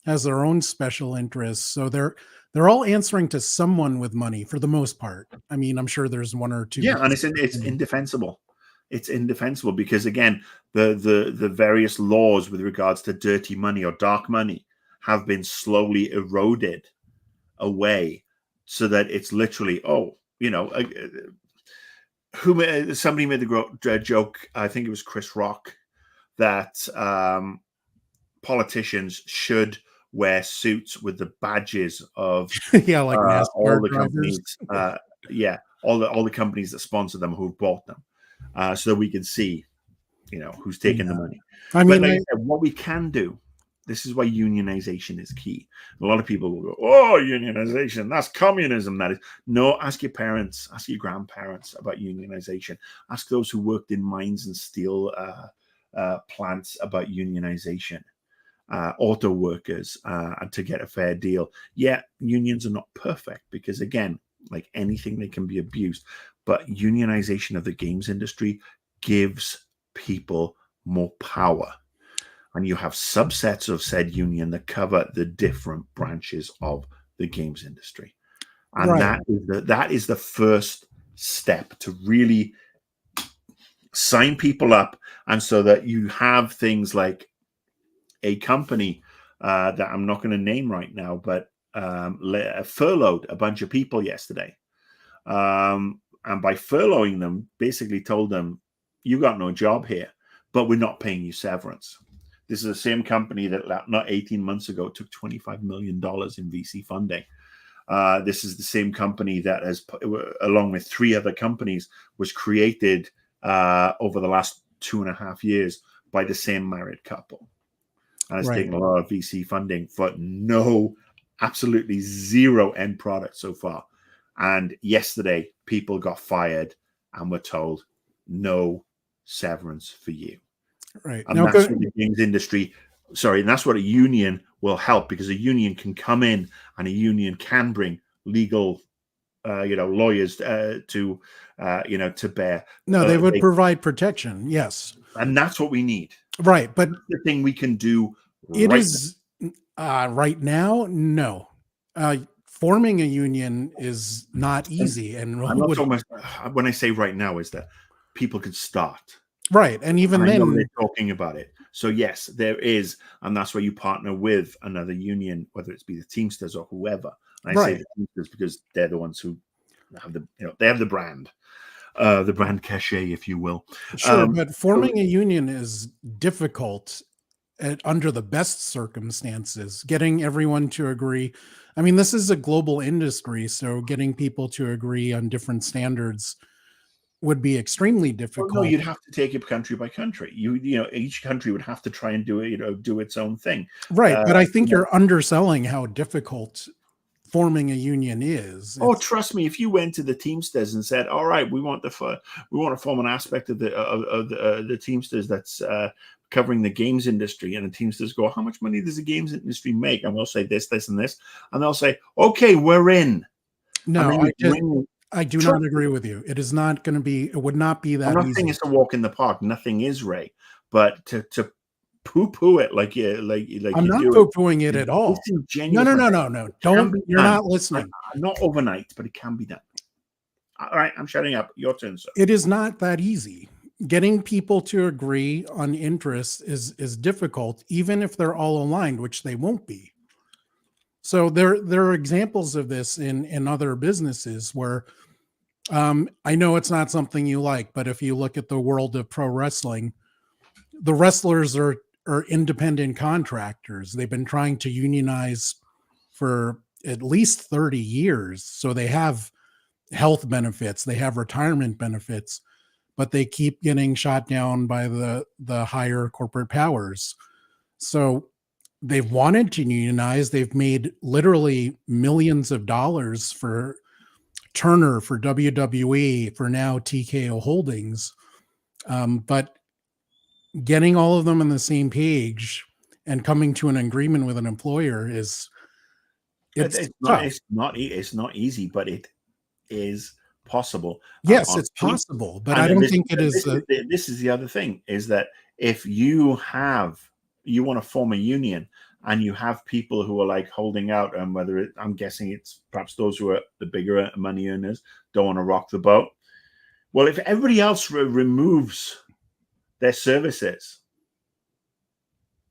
has their own special interests. So they're all answering to someone with money for the most part. I mean, I'm sure there's one or two. Yeah, and it's indefensible. It's indefensible because, again, the various laws with regards to dirty money or dark money have been slowly eroded away so that it's literally, somebody made the joke, I think it was Chris Rock, that politicians should wear suits with the badges of like all the companies, all the companies that sponsor them, who've bought them, so that we can see, who's taking the money. I mean, like I said, what we can do. This is why unionization is key. A lot of people will go, "Oh, unionization, that's communism." That is. No, ask your parents, ask your grandparents about unionization. Ask those who worked in mines and steel plants about unionization. Auto workers to get a fair deal. Yeah, unions are not perfect because, again, like anything, they can be abused. But unionization of the games industry gives people more power. And you have subsets of said union that cover the different branches of the games industry. And that is the first step to really sign people up. And so that you have things like a company that I'm not going to name right now, but furloughed a bunch of people yesterday. And by furloughing them, basically told them, you got no job here, but we're not paying you severance. This is the same company that not 18 months ago took $25 million in VC funding. This is the same company that has, along with 3 other companies, was created over the last 2.5 years by the same married couple. And it's taken a lot of VC funding for absolutely zero end product so far. And yesterday, people got fired and were told, no severance for you. Right. And that's what the games industry, and that's what a union will help, because a union can come in and a union can bring legal, lawyers to bear. No, they would provide protection. Yes. And that's what we need. Right. But the thing we can do. It is Right now, no. Forming a union is not And easy, and I'm not would talking about when I say right now is that people can start. right, and even And I know they're then, talking about it. So yes, there is, and that's where you partner with another union, whether it's be the Teamsters or whoever. And I say right, the Teamsters because they're the ones who have they have the brand cachet, if you will. sure, but So forming a union is difficult under the best circumstances. Getting everyone to agree. I mean, this is a global industry, so getting people to agree on different standards would be extremely well, no, difficult. you'd have to take it country by country. Each country would have to try and do it, do its own thing. Right, but I You think know, you're underselling how difficult forming a union is. Oh, It's trust me, if you went to the Teamsters and said, "All right, we want to form an aspect of the Teamsters that's covering the games industry," and the Teamsters go, "How much money does the games industry make?" And we'll say this, this, and this, and they'll say, "Okay, we're in." And then no, you bring. I do not Trust agree me, with you. It is not going to be. It would not be I'm that not saying easy. it's a walk in the park. Nothing is, Ray, but to poo poo it like I'm you not do it poo-pooing it is at all. No, disingenuous, no, my no, friend. no, no. It can Don't. be You're done. not listening. Not overnight, but it can be done. All right, I'm shutting up. Your turn, sir. It is not that easy. Getting people to agree on interests is difficult, even if they're all aligned, which they won't be. So there are examples of this in other businesses where I know it's not something you like, but if you look at the world of pro wrestling, the wrestlers are independent contractors. They've been trying to unionize for at least 30 years. So they have health benefits, they have retirement benefits, but they keep getting shot down by the higher corporate powers. So they've wanted to unionize. They've made literally millions of dollars for Turner, for WWE, for now TKO Holdings. But getting all of them on the same page and coming to an agreement with an employer is it's It's not. tough. It's not easy, but it is possible. Yes, it's Honestly, possible, but I and don't this think it is. this is the other thing is that if you want to form a union and you have people who are like holding out, and I'm guessing it's perhaps those who are the bigger money earners don't want to rock the boat. Well, if everybody else removes their services,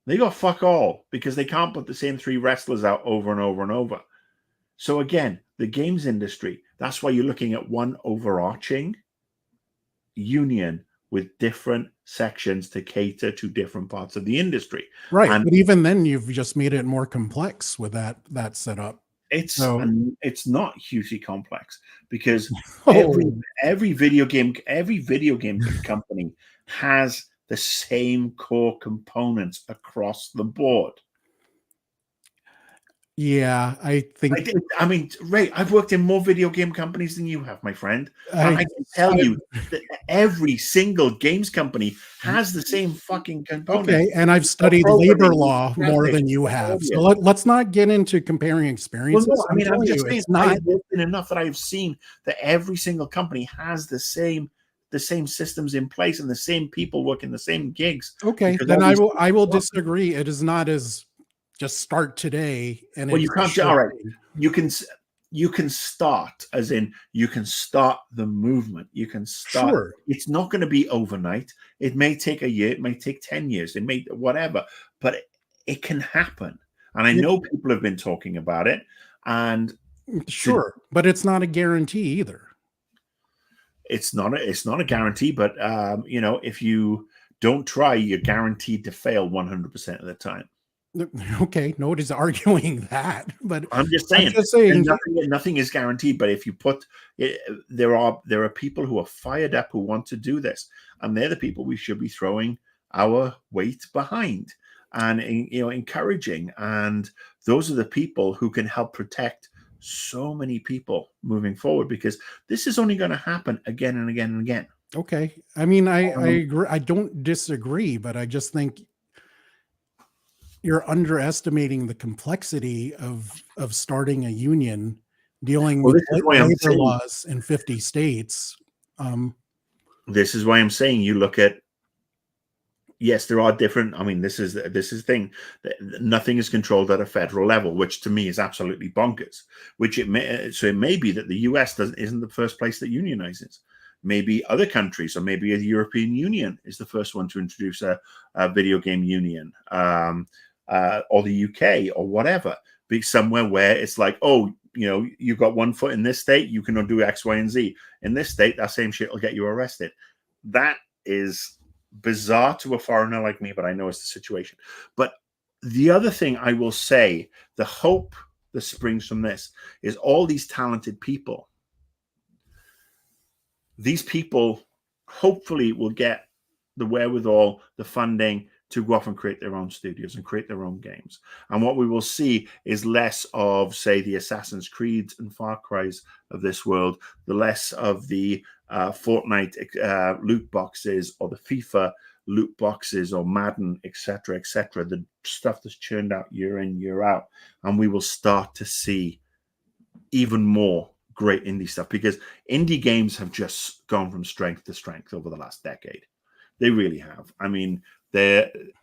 they got fuck all because they can't put the same three wrestlers out over and over and over. So again, the games industry, that's why you're looking at one overarching union with different sections to cater to different parts of the industry. Right, And but even then, you've just made it more complex with that setup. So, it's not hugely complex because every oh, every video game company has the same core components across the board. yeah, I I think did. I mean, Ray, I've worked in more video game companies than you have, my friend, and I, I can tell I you that every single games company has the same fucking components. okay, and I've You've got studied labor programming, law more graphics, than you have. So audio. let's not get into comparing Well, no, experiences. I I'm mean, I'm telling you, just saying, it's I not have worked in enough that I've seen that every single company has the same systems in place and the same people working the same gigs okay. because Then all these I will people. disagree. It is not as just start today and Well, you it's a can't. sure All right, thing. you can you can start, as in you can start the movement. You can start. Sure. It's not going to be overnight. It may take a year. It may take 10 years. It may whatever, but it can happen. And I It, know people have been talking about it. And to, sure, but it's not a guarantee either. it's not a guarantee. But if you don't try, you're guaranteed to fail 100% of the time. Okay, nobody's arguing that, but I'm just I'm saying, just and saying, nothing is guaranteed. But if you put, there are people who are fired up who want to do this, and they're the people we should be throwing our weight behind and encouraging. And those are the people who can help protect so many people moving forward because this is only going to happen again and again and again. okay. I mean, I Um, agree. I don't disagree, but I just think you're underestimating the complexity of starting a union, dealing well, with this is why I'm labor saying laws in 50 states. Um, this is why I'm saying you look at yes, there are different. I mean, this is the thing. Nothing is controlled at a federal level, which to me is absolutely bonkers. Which it may be that the U.S. isn't the first place that unionizes. Maybe other countries, or maybe the European Union is the first one to introduce a video game union, or the UK, or whatever. Be somewhere where it's like, oh, you've got one foot in this state, you cannot do X, Y, and Z. In this state, that same shit will get you arrested. That is bizarre to a foreigner like me, but I know it's the situation. But the other thing I will say, the hope that springs from this is all these talented people. These people hopefully will get the wherewithal, the funding to go off and create their own studios and create their own games. And what we will see is less of, say, the Assassin's Creeds and Far Cry's of this world, the less of the Fortnite loot boxes, or the FIFA loot boxes, or Madden, etc., the stuff that's churned out year in, year out. And we will start to see even more great indie stuff, because indie games have just gone from strength to strength over the last decade. They really have. I mean,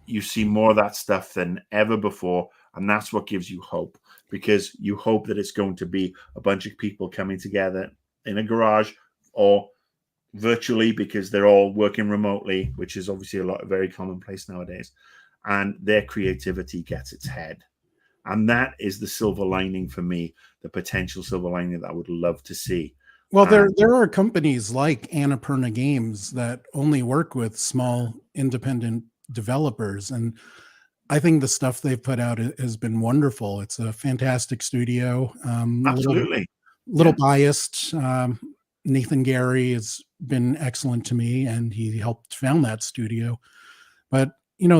you see more of that stuff than ever before, and that's what gives you hope, because you hope that it's going to be a bunch of people coming together in a garage or virtually, because they're all working remotely, which is obviously very commonplace nowadays, and their creativity gets its head. And that is the silver lining for me, the potential silver lining that I would love to see. Well, there are companies like Annapurna Games that only work with small independent developers, and I think the stuff they've put out has been wonderful. It's a fantastic studio. Absolutely. Little biased. Nathan Gary has been excellent to me, and he helped found that studio. But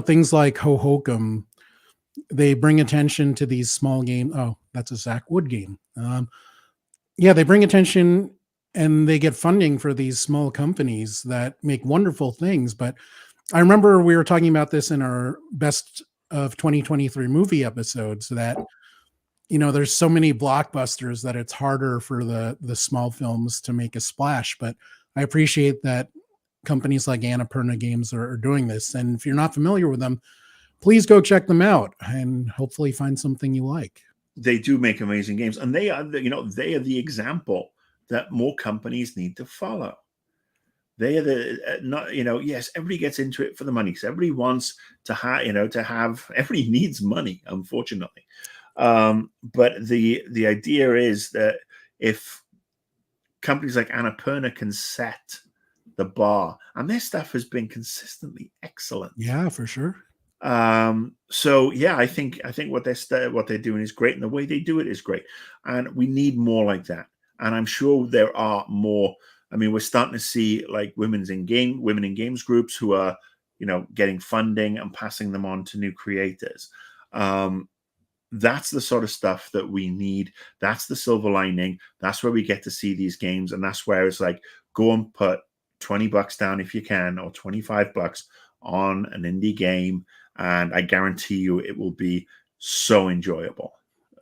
things like Hohokum, they bring attention to these small games. Oh, that's a Zach Wood game. They bring attention, and they get funding for these small companies that make wonderful things. But I remember we were talking about this in our best of 2023 movie episodes, that there's so many blockbusters that it's harder for the small films to make a splash. But I appreciate that companies like Annapurna Games are doing this. And if you're not familiar with them, please go check them out and hopefully find something you like. They do make amazing games, and they are the example that more companies need to follow. They are not, yes, everybody gets into it for the money, because everybody wants to have, everybody needs money, unfortunately. But the idea is that if companies like Annapurna can set the bar, and their stuff has been consistently excellent. Yeah, for sure. So yeah, I think what they're doing is great, and the way they do it is great, and we need more like that. And I'm sure there are more. I mean, we're starting to see like women in games groups who are, getting funding and passing them on to new creators. That's the sort of stuff that we need. That's the silver lining. That's where we get to see these games, and that's where it's like, go and put $20 down if you can, or $25 on an indie game, and I guarantee you it will be so enjoyable.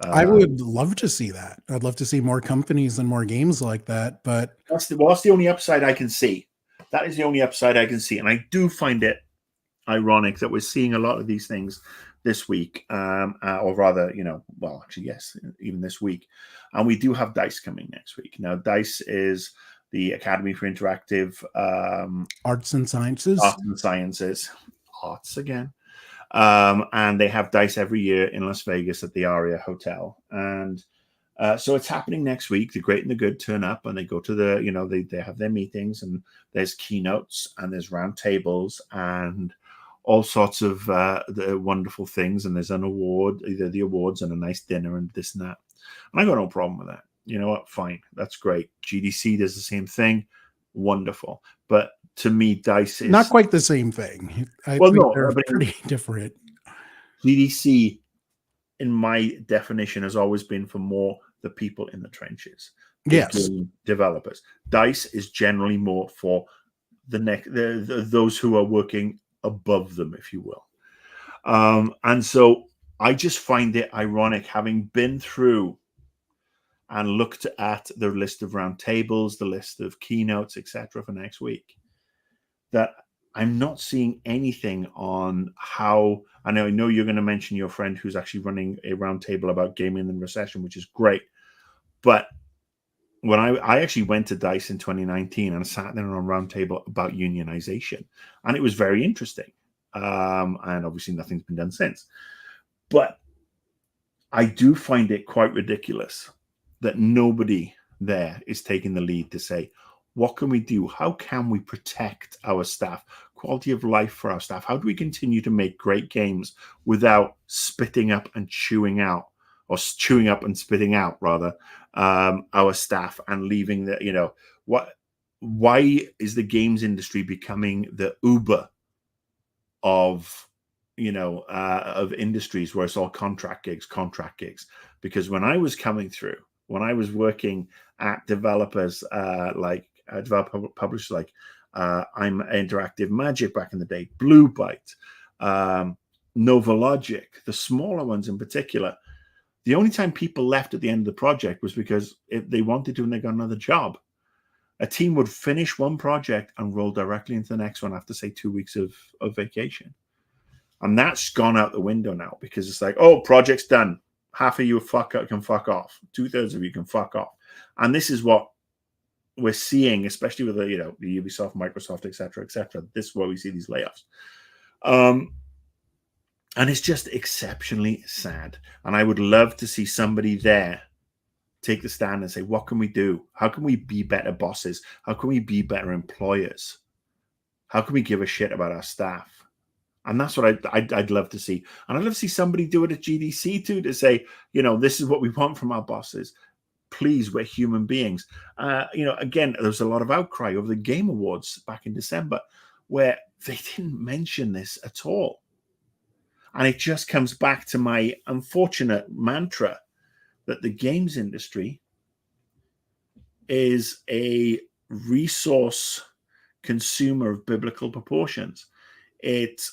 I would love to see that. I'd love to see more companies and more games like that. But that's the only upside I can see. That is the only upside I can see, and I do find it ironic that we're seeing a lot of these things this week, or rather, actually, yes, even this week. And we do have DICE coming next week. Now, DICE is the Academy for Interactive Arts and Sciences. Arts again. And they have DICE every year in Las Vegas at the Aria Hotel. And so it's happening next week. The great and the good turn up, and they go to they have their meetings, and there's keynotes, and there's round tables, and all sorts of the wonderful things. And there's an award, either the awards and a nice dinner and this and that. And I got no problem with that. You know what? Fine. That's great. GDC does the same thing. Wonderful. But to me, DICE is not quite the same thing. They're pretty different. GDC, in my definition, has always been for more the people in the trenches. Yes. Developers. DICE is generally more for those who are working above them, if you will. And so I just find it ironic, having been through and looked at the list of roundtables, the list of keynotes, etc., for next week, that I'm not seeing anything on how. I know you're going to mention your friend who's actually running a roundtable about gaming and recession, which is great. But when I actually went to DICE in 2019 and sat there on a roundtable about unionization, and it was very interesting. And obviously, nothing's been done since. But I do find it quite ridiculous that nobody there is taking the lead to say, what can we do? How can we protect our staff? Quality of life for our staff? How do we continue to make great games without spitting up and chewing out, or chewing up and spitting out, rather, our staff and leaving the, what? Why is the games industry becoming the Uber of of industries where it's all contract gigs? Because when I was coming through, when I was working at developers developer publishers like I'm Interactive Magic back in the day, Blue Byte, Nova Logic, the smaller ones in particular, the only time people left at the end of the project was because if they wanted to and they got another job. A team would finish one project and roll directly into the next one after, say, 2 weeks of vacation. And that's gone out the window now because it's like, oh, project's done. Half of you can fuck off. 2/3 of you can fuck off. And this is what we're seeing, especially with the Ubisoft, Microsoft, et cetera, et cetera. This is where we see these layoffs. And it's just exceptionally sad. And I would love to see somebody there take the stand and say, what can we do? How can we be better bosses? How can we be better employers? How can we give a shit about our staff? And that's what I'd love to see. And I'd love to see somebody do it at GDC too, to say, this is what we want from our bosses. Please, we're human beings. Again, there was a lot of outcry over the Game Awards back in December where they didn't mention this at all. And it just comes back to my unfortunate mantra that the games industry is a resource consumer of biblical proportions. It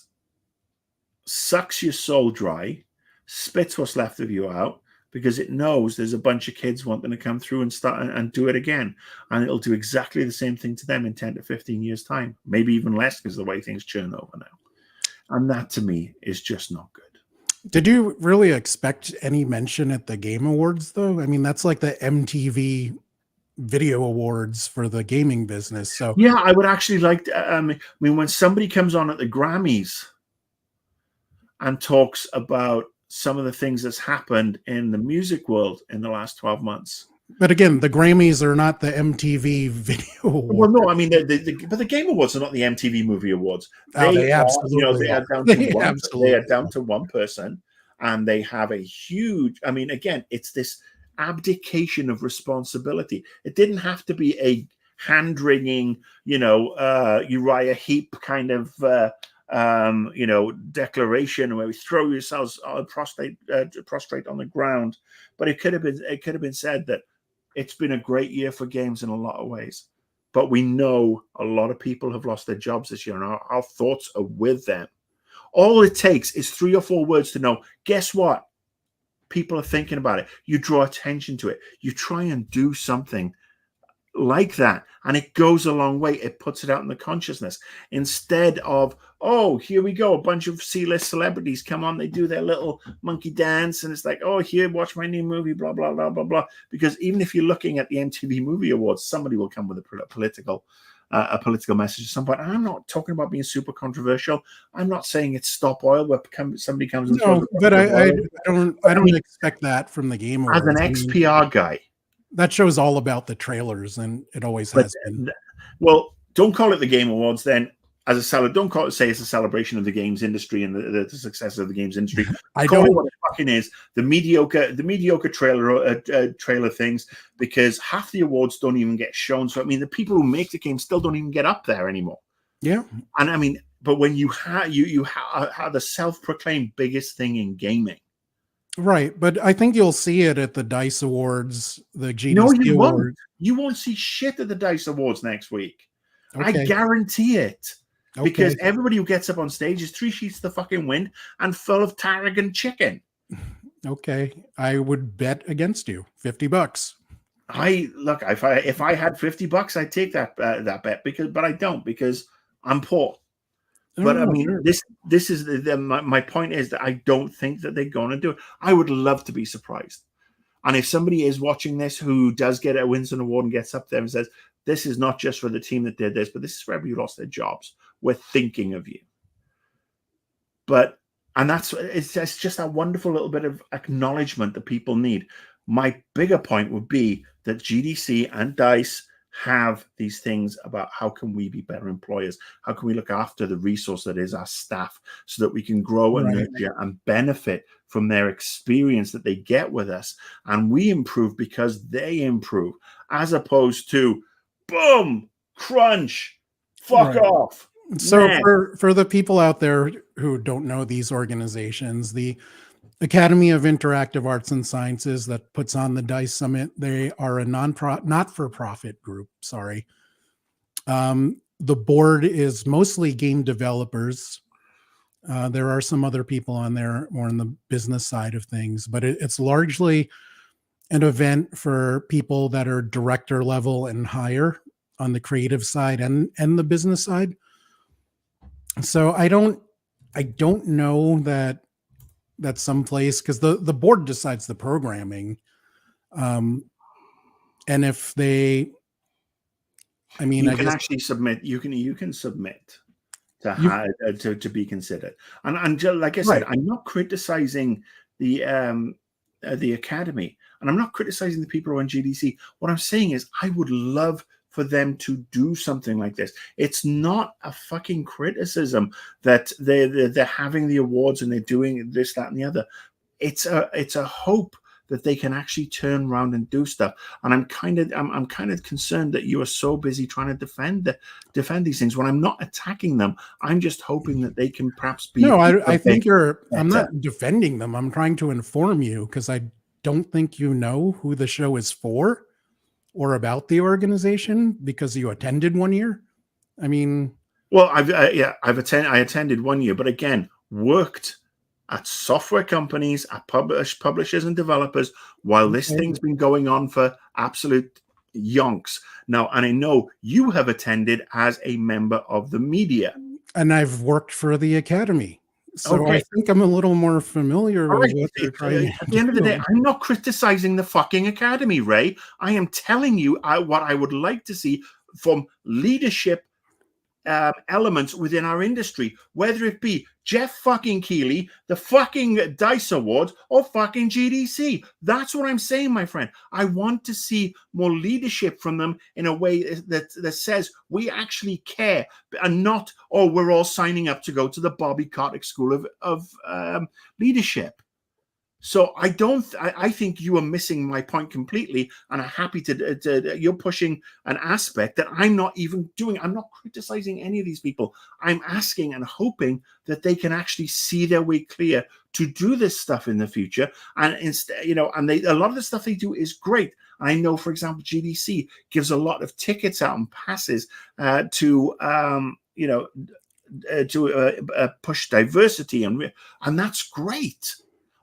sucks your soul dry, spits what's left of you out, because it knows there's a bunch of kids wanting to come through and start and do it again. And it'll do exactly the same thing to them in 10 to 15 years' time, maybe even less because of the way things churn over now. And that, to me, is just not good. Did you really expect any mention at the Game Awards, though? I mean, that's like the MTV Video Awards for the gaming business. So yeah, I would actually like to, when somebody comes on at the Grammys and talks about some of the things that's happened in the music world in the last 12 months. But again, the Grammys are not the MTV Video Awards. Well, no, I mean, but the Game Awards are not the MTV Movie Awards. They absolutely are down to one person, and they have a huge. I mean, again, it's this abdication of responsibility. It didn't have to be a hand-wringing, Uriah Heep kind of, declaration where we throw yourselves prostrate on the ground. But it could have been said that it's been a great year for games in a lot of ways. But we know a lot of people have lost their jobs this year, and our thoughts are with them. All it takes is 3 or 4 words to know, guess what? People are thinking about it. You draw attention to it. You try and do something like that, and it goes a long way. It puts it out in the consciousness instead of, oh, here we go, a bunch of C-list celebrities come on, they do their little monkey dance, and it's like, oh, here, watch my new movie, blah blah blah blah blah. Because even if you're looking at the MTV Movie Awards, somebody will come with a political message at some point. And I'm not talking about being super controversial. I'm not saying it's stop oil where somebody comes and no, but I don't expect that from the Game Awards. As an ex-PR guy, that show's all about the trailers, and it always has been. Well, don't call it the Game Awards then. Don't say it's a celebration of the games industry and the success of the games industry. I call don't. it what it fucking is. The mediocre trailer things, because half the awards don't even get shown. So I mean, the people who make the game still don't even get up there anymore. Yeah, and I mean, but when you have the self-proclaimed biggest thing in gaming. Right, but I think you'll see it at the DICE Awards, the GDC No, you Awards. won't. You won't see shit at the DICE Awards next week. Okay. I guarantee it. Okay. Because everybody who gets up on stage is 3 sheets to the fucking wind and full of tarragon chicken. Okay, I would bet against you. $50. If I had $50, I'd take that bet but I don't, because I'm poor. But I Oh, mean, sure. this is my point is that I don't think that they're going to do it. I would love to be surprised. And if somebody is watching this who does get a Winston Award and gets up there and says, this is not just for the team that did this, but this is for everybody who lost their jobs. We're thinking of you. But, and it's just that wonderful little bit of acknowledgement that people need. My bigger point would be that GDC and DICE have these things about how can we be better employers? How can we look after the resource that is our staff so that we can grow and nurture and benefit from their experience that they get with us? And we improve because they improve, as opposed to boom, crunch, fuck off. So for the people out there who don't know these organizations, the Academy of Interactive Arts and Sciences that puts on the DICE Summit, they are a not-for-profit group. Sorry. The board is mostly game developers. There are some other people on there more on the business side of things, but it's largely an event for people that are director level and higher on the creative side and the business side. So I don't know that someplace, because the board decides the programming, and if they, I mean, you I can guess actually submit. You can submit to be considered. And just, like I said, I'm not criticizing the academy, and I'm not criticizing the people who are on GDC. What I'm saying is, I would love for them to do something like this. It's not a fucking criticism that they're having the awards and they're doing this, that, and the other. It's a hope that they can actually turn around and do stuff. And I'm kind of concerned that you are so busy trying to defend these things when I'm not attacking them. I'm just hoping that they can perhaps be. No, I think I'm not defending them. I'm trying to inform you, because I don't think you know who the show is for or about the organization because you attended one year. I mean, well, I attended 1 year, but again, worked at software companies, at publishers and developers while this thing's been going on for absolute yonks. Now, and I know you have attended as a member of the media. And I've worked for the academy. So Okay. I think I'm a little more familiar with what they're trying At the end of the day, I'm not criticizing the fucking academy, Ray. I am telling you what I would like to see from leadership elements within our industry, whether it be Jeff fucking Keighley, the fucking DICE Awards, or fucking GDC. That's what I'm saying, my friend. I want to see more leadership from them in a way that says we actually care, and not, oh, we're all signing up to go to the Bobby Kotick School of Leadership. So I think you are missing my point completely, and I'm happy to you're pushing an aspect that I'm not even doing. I'm not criticizing any of these people. I'm asking and hoping that they can actually see their way clear to do this stuff in the future. And instead, and a lot of the stuff they do is great. I know, for example, GDC gives a lot of tickets out and passes to push diversity, and that's great.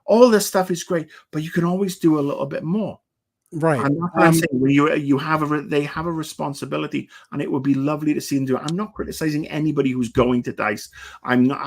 All this stuff is great, but you can always do a little bit more. Right. And that's what I'm saying. When they have a responsibility, and it would be lovely to see them do it. I'm not criticizing anybody who's going to DICE. I'm not.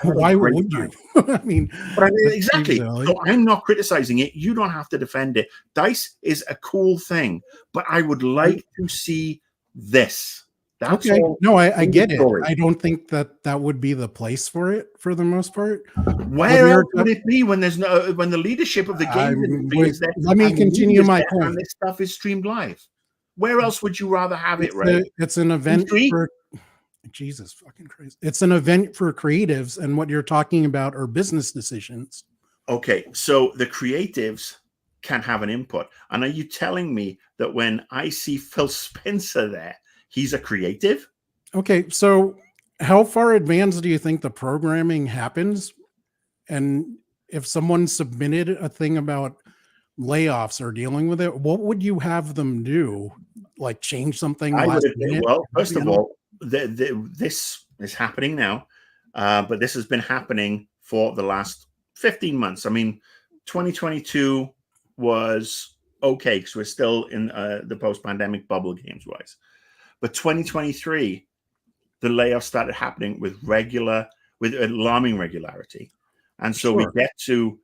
Why would you? I mean, exactly. So I'm not criticizing it. You don't have to defend it. DICE is a cool thing, but I would like to see this. That's okay. all. No, I get it. I don't think that would be the place for it for the most part. Where else would it be when the leadership of the game is there? Let me continue my point. And this stuff is streamed live. Where else would you rather have it, Ray? It's an event for Jesus fucking Christ. It's an event for creatives, and what you're talking about are business decisions. Okay, so the creatives can have an input. And are you telling me that when I see Phil Spencer there, he's a creative? Okay, so how far advanced do you think the programming happens? And if someone submitted a thing about layoffs or dealing with it, what would you have them do? Like change something last minute? Well, first of all, this is happening now, but this has been happening for the last 15 months. I mean, 2022 was okay because we're still in the post-pandemic bubble games-wise. But 2023, the layoffs started happening with alarming regularity. And so we Sure. get to,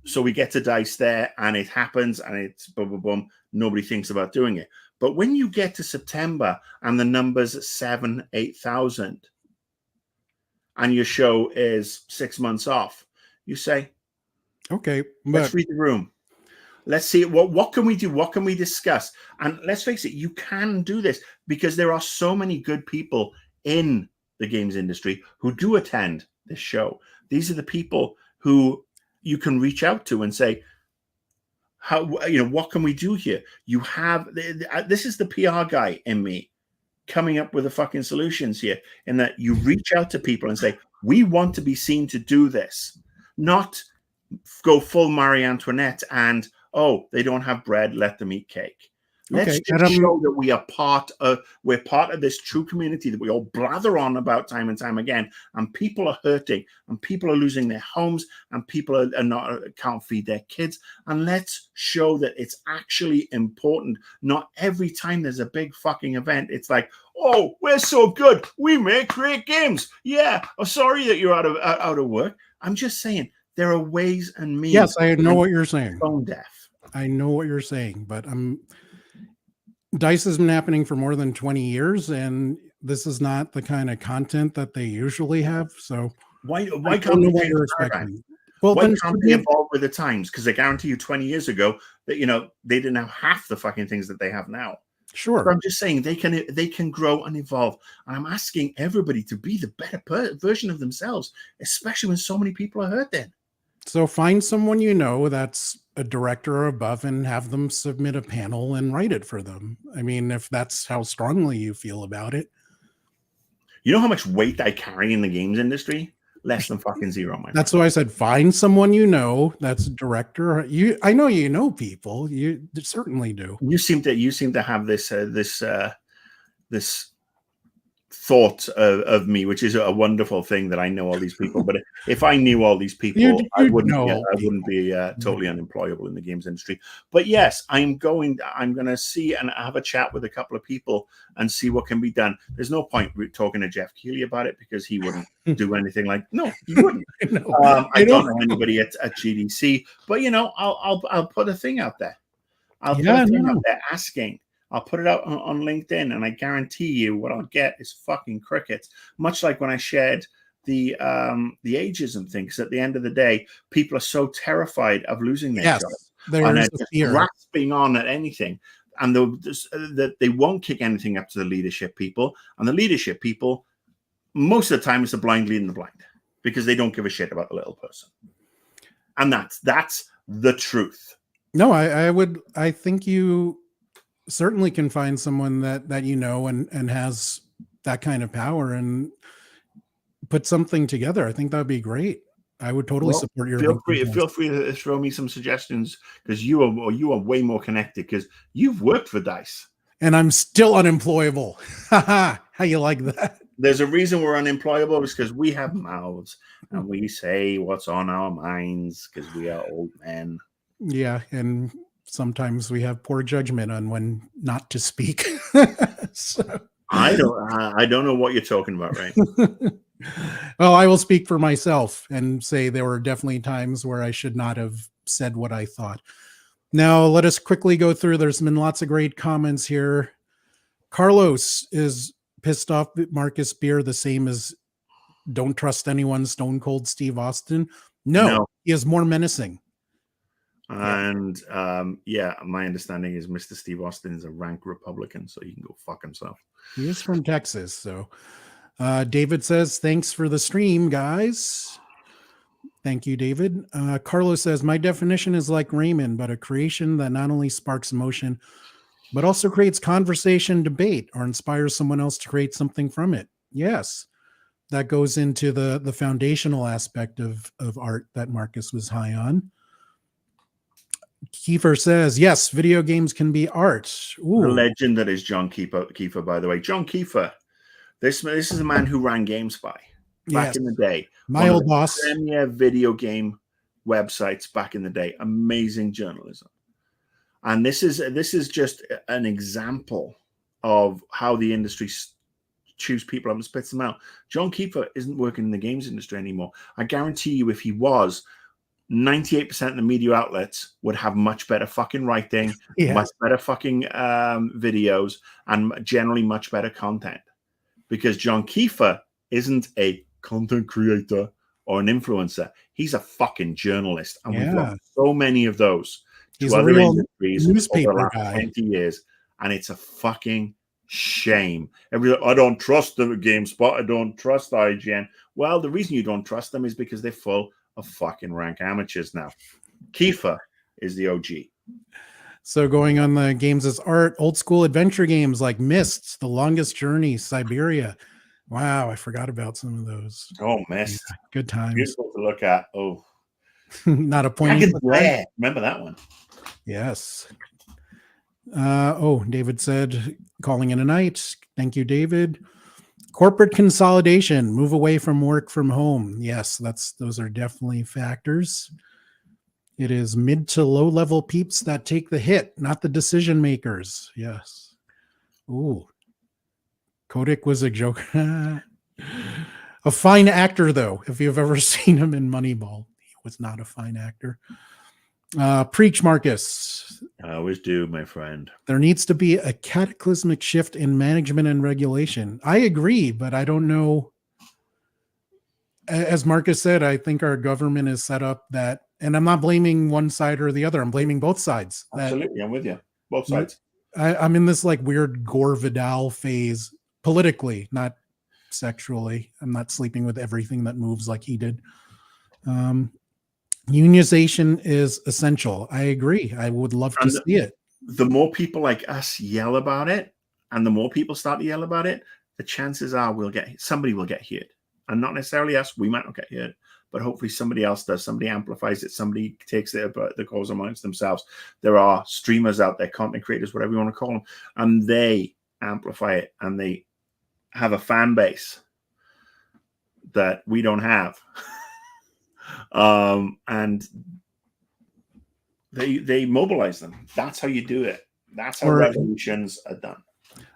so we get to dice there, and it happens, and it's boom, boom, boom. Nobody thinks about doing it. But when you get to September and the number's 7,000, 8,000, and your show is 6 months off, you say, okay, let's but read the room. Let's see what can we do? What can we discuss? And let's face it, you can do this because there are so many good people in the games industry who do attend this show. These are the people who you can reach out to and say, how, what can we do here? You have this is the PR guy in me coming up with the fucking solutions here, in that you reach out to people and say, we want to be seen to do this, not go full Marie Antoinette and, oh, they don't have bread, let them eat cake. Let's okay, just show that we are part of this true community that we all blather on about time and time again. And people are hurting, and people are losing their homes, and people can't feed their kids. And let's show that it's actually important. Not every time there's a big fucking event, it's like, oh, we're so good, we make great games. Yeah, oh, sorry that you're out of work. I'm just saying there are ways and means. Yes, I know what you're saying. Tone deaf. I know what you're saying, but DICE has been happening for more than 20 years, and this is not the kind of content that they usually have. So why I can't don't know they what change you're the paradigm? expecting. Well, Why then can't they evolve with the times? Because I guarantee you 20 years ago that, they didn't have half the fucking things that they have now. sure. So I'm just saying they can grow and evolve. And I'm asking everybody to be the better version of themselves, especially when so many people are hurting. So find someone you know that's a director or above and have them submit a panel and write it for them. I mean, if that's how strongly you feel about it. You know how much weight I carry in the games industry? Less than fucking zero, my friend. That's why I said find someone you know that's a director. I know you know people. You certainly do. You seem to have this thought of me, which is a wonderful thing that I know all these people. But if I knew all these people, I wouldn't be totally unemployable in the games industry. But yes, I'm going to see and have a chat with a couple of people and see what can be done. There's no point talking to Jeff Keighley about it because he wouldn't do anything like, no, he wouldn't. I don't know anybody at GDC, but I'll put a thing out there. I'll put a thing out there asking. I'll put it out on LinkedIn, and I guarantee you what I'll get is fucking crickets. Much like when I shared the ageism thing, because at the end of the day, people are so terrified of losing their jobs. And they're just grasping on at anything. And they won't kick anything up to the leadership people. And the leadership people, most of the time, it's a blind leading the blind because they don't give a shit about the little person. And that's the truth. No, I think you certainly can find someone that you know and has that kind of power and put something together. I think that would be great. I would totally support your. Feel free to throw me some suggestions because you are way more connected because you've worked for DICE. And I'm still unemployable. How you like that? There's a reason we're unemployable is because we have mouths and we say what's on our minds because we are old men. Yeah, and sometimes we have poor judgment on when not to speak. So. I don't know what you're talking about, right? Well, I will speak for myself and say there were definitely times where I should not have said what I thought. Now, let us quickly go through. There's been lots of great comments here. Carlos is pissed off at Marcus Beer, the same as don't trust anyone, Stone Cold Steve Austin. No. He is more menacing. And my understanding is Mr. Steve Austin is a rank Republican, so he can go fuck himself. He is from Texas. So David says, thanks for the stream, guys. Thank you, David. Carlos says, my definition is like Raymond, but a creation that not only sparks emotion, but also creates conversation, debate, or inspires someone else to create something from it. Yes, that goes into the foundational aspect of art that Marcus was high on. Kiefer says, yes, video games can be art. Ooh. The legend that is John Kiefer, by the way. John Kiefer, this is a man who ran GameSpy back in the day. My old boss. Premier video game websites back in the day. Amazing journalism. And this is just an example of how the industry choose people up and spits them out. John Kiefer isn't working in the games industry anymore. I guarantee you, if he was, 98% of the media outlets would have much better fucking writing, Yes. much better fucking videos, and generally much better content. Because John Kiefer isn't a content creator or an influencer. He's a fucking journalist. And we've lost so many of those He's to a other real industries over the newspaper last guy. 20 years. And it's a fucking shame. I don't trust the GameSpot. I don't trust IGN. Well, the reason you don't trust them is because they're full of fucking rank amateurs now. Kiefer is the OG. So going on the games as art, old school adventure games like Myst, The Longest Journey, Siberia. Wow, I forgot about some of those. Oh, Myst. Yeah, good times. Beautiful to look at. Oh. Not a point. Remember that one? Yes. David said, calling in a night. Thank you, David. Corporate consolidation, move away from work from home. Yes, those are definitely factors. It is mid to low level peeps that take the hit, not the decision makers. Yes. Ooh. Kotick was a joke. A fine actor, though. If you've ever seen him in Moneyball, he was not a fine actor. Preach, Marcus. I always do, my friend. There needs to be a cataclysmic shift in management and regulation. I agree, but I don't know. As Marcus said, I think our government is set up that, and I'm not blaming one side or the other. I'm blaming both sides. Absolutely, I'm with you. Both sides. I'm in this like weird Gore Vidal phase politically, not sexually. I'm not sleeping with everything that moves like he did. Unionization is essential. I agree. I would love to see it. The more people like us yell about it, and the more people start to yell about it, the chances are somebody will get hit. And not necessarily us. We might not get hit, but hopefully somebody else does. Somebody amplifies it. Somebody takes the cause amongst themselves. There are streamers out there, content creators, whatever you want to call them, and they amplify it, and they have a fan base that we don't have. And they mobilize them. That's how you do it. That's how revolutions are done.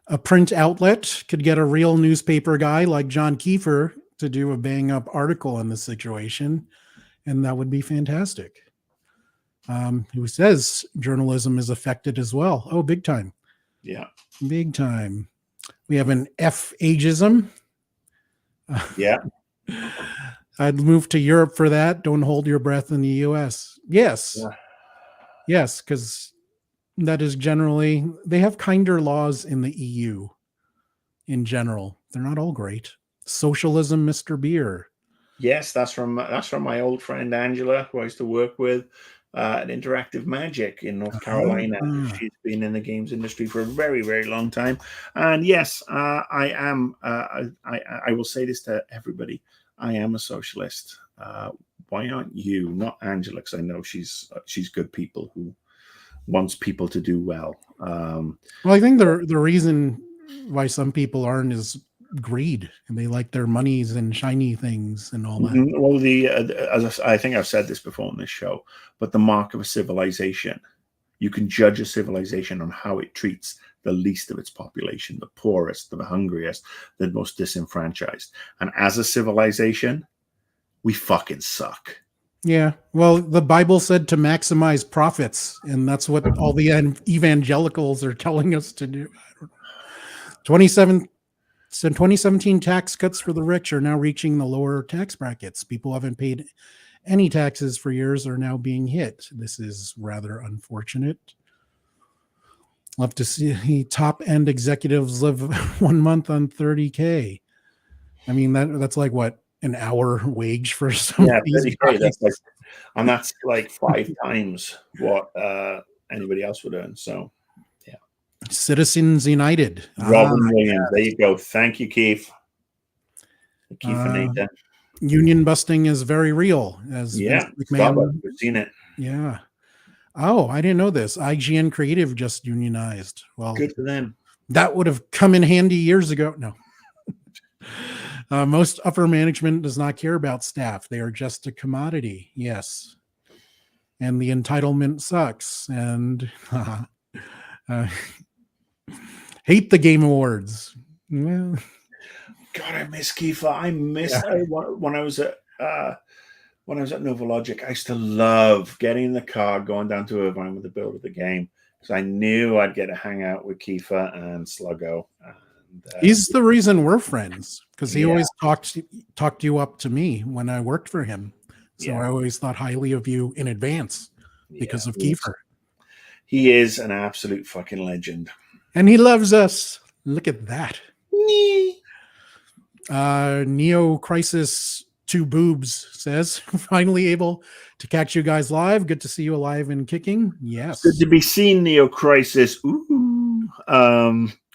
A print outlet could get a real newspaper guy like John Kiefer to do a bang up article on the situation, and that would be fantastic. Who says journalism is affected as well? Oh, big time. Yeah. Big time. We have an F ageism. Yeah. I'd move to Europe for that. Don't hold your breath in the US. Yes. Yeah. Yes, because that is generally, they have kinder laws in the EU in general. They're not all great. Socialism, Mr. Beer. Yes, that's from my old friend Angela, who I used to work with at Interactive Magic in North Carolina. She's been in the games industry for a very, very long time. And yes, I am. I will say this to everybody: I am a socialist. Why aren't you? Not Angela, because I know she's good people who wants people to do well. Well, I think the reason why some people aren't is greed, and they like their monies and shiny things and all that. Well, as I think I've said this before on this show, but the mark of a civilization, you can judge a civilization on how it treats the least of its population, the poorest, the hungriest, the most disenfranchised. And as a civilization, we fucking suck. Yeah, well, the Bible said to maximize profits, and that's what all the evangelicals are telling us to do. 2017 tax cuts for the rich are now reaching the lower tax brackets. People who haven't paid any taxes for years are now being hit. This is rather unfortunate. Love to see top-end executives live 1 month on $30K. I mean, that's like what, an hour wage for some of these guys. That's like 5 times what anybody else would earn. So, yeah. Citizens United. Robin Williams. There you go. Thank you, Keith. Union busting is very real. We've seen it. Yeah. Oh, I didn't know this. IGN Creative just unionized. Well, good for them. That would have come in handy years ago. No. Most upper management does not care about staff. They are just a commodity. Yes. And the entitlement sucks. And Uh, hate the Game Awards. Well, God, I miss Kiefer. I miss when I was at Novologic. I used to love getting in the car, going down to Irvine with the build of the game because I knew I'd get to hang out with Kiefer and Sluggo. And, He's the reason we're friends, because he yeah, always talked you up to me when I worked for him. So yeah, I always thought highly of you in advance yeah. because of Kiefer. He is an absolute fucking legend. And he loves us. Look at that. Neo Crisis Two Boobs says, finally able to catch you guys live. Good to see you alive and kicking. It's good Yes. to be seen, Neo Crisis. Ooh.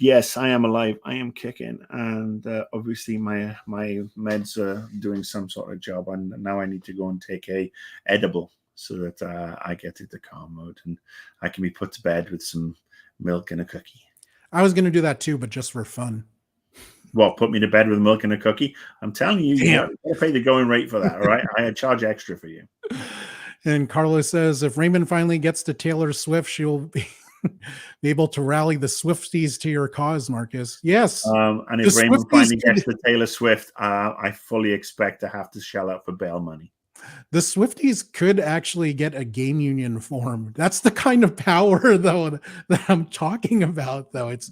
Yes, I am alive. I am kicking, and obviously my meds are doing some sort of job, and now I need to go and take a edible so that I get into calm mode and I can be put to bed with some milk and a cookie. I was going to do that too, but just for fun. Well, put me to bed with milk and a cookie. I'm telling you, you got to pay the going rate for that. All right, I charge extra for you. And Carlos says, if Raymond finally gets to Taylor Swift, she'll be able to rally the Swifties to your cause, Marcus. Yes. And if Raymond finally gets to Taylor Swift, I fully expect to have to shell out for bail money. The Swifties could actually get a game union formed. That's the kind of power, though, that I'm talking about. Though it's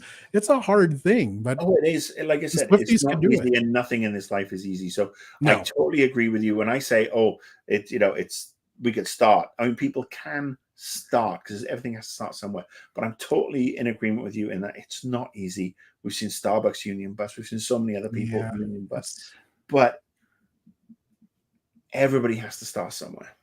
a hard thing, but it is. Like I said, Swifties it's not easy, and nothing in this life is easy. So I totally agree with you when I say, "Oh, we could start." I mean, people can start because everything has to start somewhere. But I'm totally in agreement with you in that it's not easy. We've seen Starbucks union bust. We've seen so many other people union bust, but everybody has to start somewhere.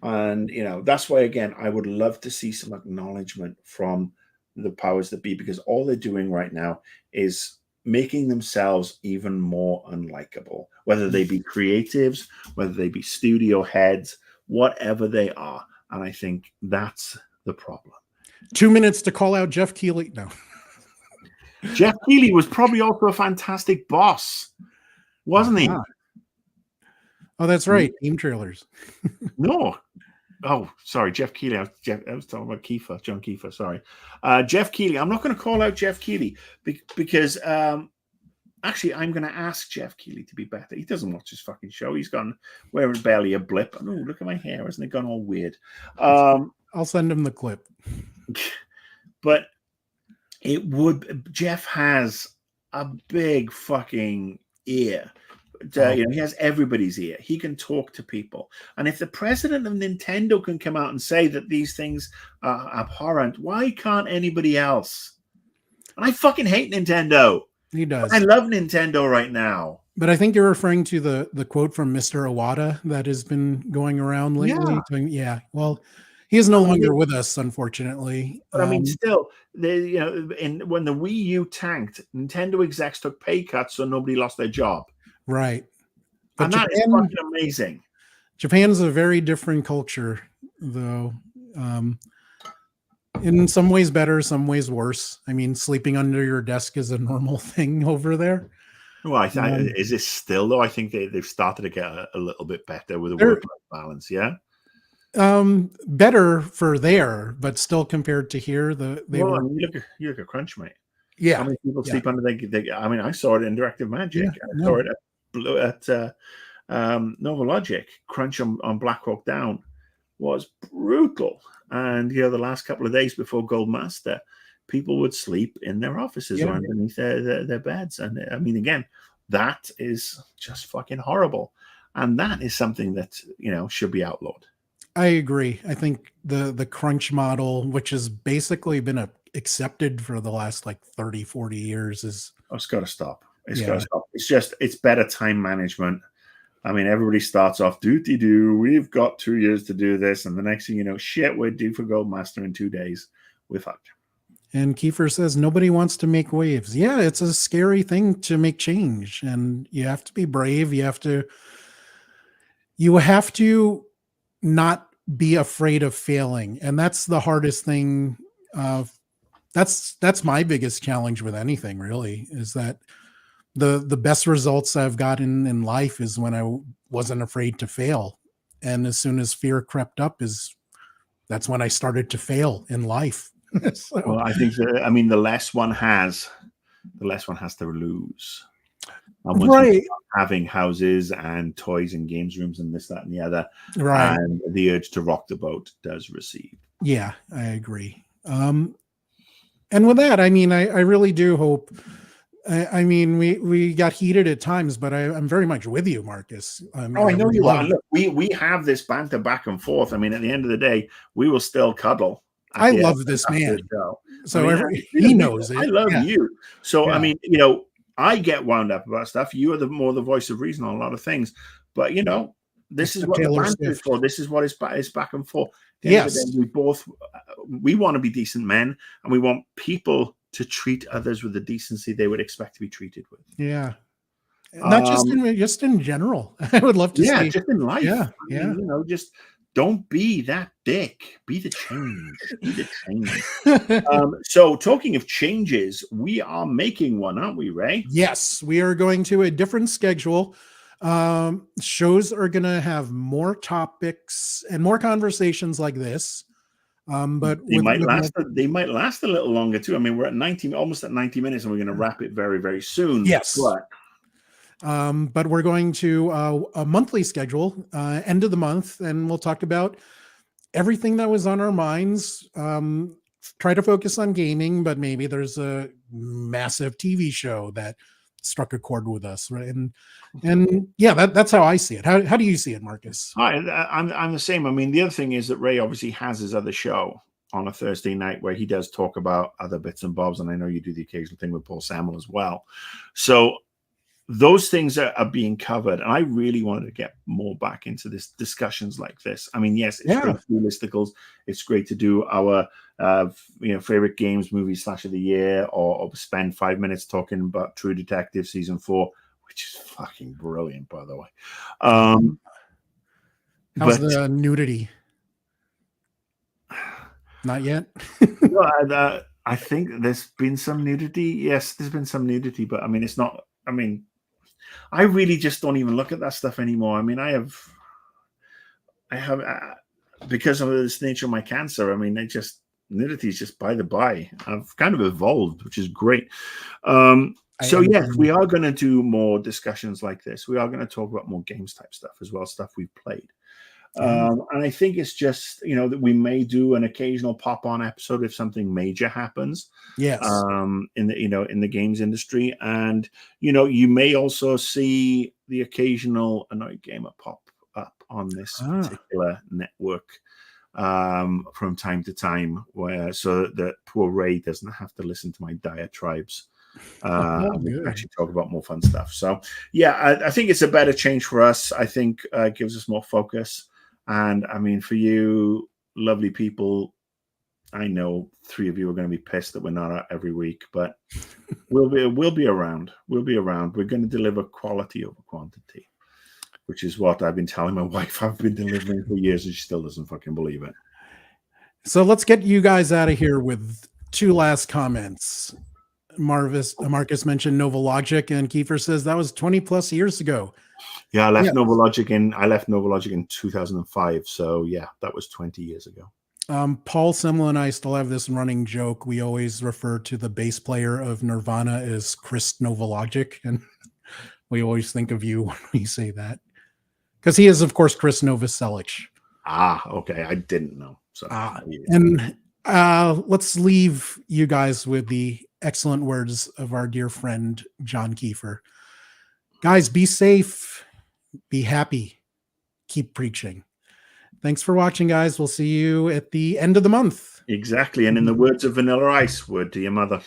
And that's why, again, I would love to see some acknowledgement from the powers that be, because all they're doing right now is making themselves even more unlikable, whether they be creatives, whether they be studio heads, whatever they are. And I think that's the problem. 2 minutes to call out Jeff Keighley. No. Jeff Keighley was probably also a fantastic boss, wasn't he? Oh, that's right. Game trailers. No. Oh, sorry, Jeff Keighley. I was talking about Kiefer, John Kiefer. Sorry, Jeff Keighley. I'm not going to call out Jeff Keighley because actually, I'm going to ask Jeff Keighley to be better. He doesn't watch his fucking show. He's gone wearing barely a blip. Oh, look at my hair. Hasn't it gone all weird? I'll send him the clip. But Jeff has a big fucking ear. He has everybody's ear. He can talk to people. And if the president of Nintendo can come out and say that these things are abhorrent, why can't anybody else? And I fucking hate Nintendo. He does. I love Nintendo right now. But I think you're referring to the quote from Mr. Iwata that has been going around lately. Yeah. Well, he is no longer with us, unfortunately. But I mean, still, when the Wii U tanked, Nintendo execs took pay cuts so nobody lost their job. Right. But and that is fucking amazing. Japan's a very different culture, though. In some ways better, some ways worse. I mean, sleeping under your desk is a normal thing over there. Well, is this still, though? I think they've started to get a little bit better with the work-life balance, yeah? Better for there, but still compared to here, you look at Crunch, mate. Yeah. How many people sleep under I mean, I saw it in Directive Magic. I saw it at Novologic. Crunch on Black Hawk Down was brutal. And the last couple of days before Gold Master, people would sleep in their offices or underneath their beds. And I mean, again, that is just fucking horrible. And that is something that should be outlawed. I agree. I think the crunch model, which has basically been accepted for the last 30, 40 years, it's got to stop. It's got to stop. It's better time management. I mean, everybody starts off do. We've got 2 years to do this, and the next thing you know, shit, we're due for Gold Master in 2 days. We're fucked. And Kiefer says nobody wants to make waves. Yeah, it's a scary thing to make change, and you have to be brave. You have to not be afraid of failing, and that's the hardest thing. That's my biggest challenge with anything, really, is that the best results I've gotten in life is when I wasn't afraid to fail. And as soon as fear crept up, that's when I started to fail in life. So, well, I think the less one has, the less one has to lose. And once we Right. start having houses and toys and games rooms and this, that, and the other, Right. and the urge to rock the boat does recede. Yeah, I agree. And with that, I mean, I really do hope. I mean, we got heated at times, but I'm very much with you, Marcus. Oh, I I know would you are. love. And look, we have this banter back and forth. I mean, at the end of the day, we will still cuddle at I the end love this after the man, show. I so mean, he knows I it. love Yeah, you. So, I yeah. mean, I get wound up about stuff. You are more the voice of reason on a lot of things. But this is Except what the Taylor banter is Swift. for. This is what is back and forth. At the end of the Yes. day, we want to be decent men, and we want people to treat others with the decency they would expect to be treated with. Yeah. Not just in general. I would love to Yeah, see. just in life. Yeah, I yeah. mean, just don't be that dick. Be the change. Be the change. So, talking of changes, we are making one, aren't we, Ray? Yes, we are going to a different schedule. Shows are going to have more topics and more conversations like this. But They might with last. They might last a little longer too. I mean, we're at 90, almost at 90 minutes, and we're going to wrap it very, very soon. yes. But we're going to a monthly schedule, end of the month, and we'll talk about everything that was on our minds. Try to focus on gaming, but maybe there's a massive TV show that struck a chord with us, right? And yeah, that's how I see it. How do you see it, Marcus? I'm the same. I mean, the other thing is that Ray obviously has his other show on a Thursday night where he does talk about other bits and bobs, and I know you do the occasional thing with Paul Samuel as well. So those things are being covered, and I really wanted to get more back into this discussions like this. I mean, yes, it's great to do listicles. It's great to do our favorite games, movies, / of the year, or spend 5 minutes talking about True Detective season 4, which is fucking brilliant, by the way. How's the nudity? Not yet. Well, I think there's been some nudity. Yes, there's been some nudity, but I mean, it's not. I mean, I really just don't even look at that stuff anymore. I mean, I have because of this nature of my cancer. I mean, nudity is just by the by. I've kind of evolved, which is great. So yes, we are going to do more discussions like this. We are going to talk about more games type stuff as well, stuff we've played. And I think it's just that we may do an occasional pop-on episode if something major happens. Yes. In the games industry, and you may also see the occasional annoyed gamer pop up on this particular network from time to time, so that poor Ray doesn't have to listen to my diatribes. And we can actually talk about more fun stuff. So yeah, I think it's a better change for us. I think it gives us more focus. And I mean, for you lovely people, I know 3 of you are going to be pissed that we're not out every week, but we'll be around. We'll be around. We're going to deliver quality over quantity, which is what I've been telling my wife I've been delivering for years, and she still doesn't fucking believe it. So let's get you guys out of here with 2 last comments. Marcus mentioned Novalogic, and Kiefer says that was 20 plus years ago. Yeah, I left Novalogic in 2005. So yeah, that was 20 years ago. Paul Simla and I still have this running joke. We always refer to the bass player of Nirvana as Chris Novalogic, and we always think of you when we say that, because he is, of course, Chris Novoselic. Okay, I didn't know. So and let's leave you guys with the excellent words of our dear friend John Kiefer. Guys, be safe, be happy, keep preaching. Thanks for watching, guys. We'll see you at the end of the month. Exactly. And in the words of Vanilla Ice, word to your mother.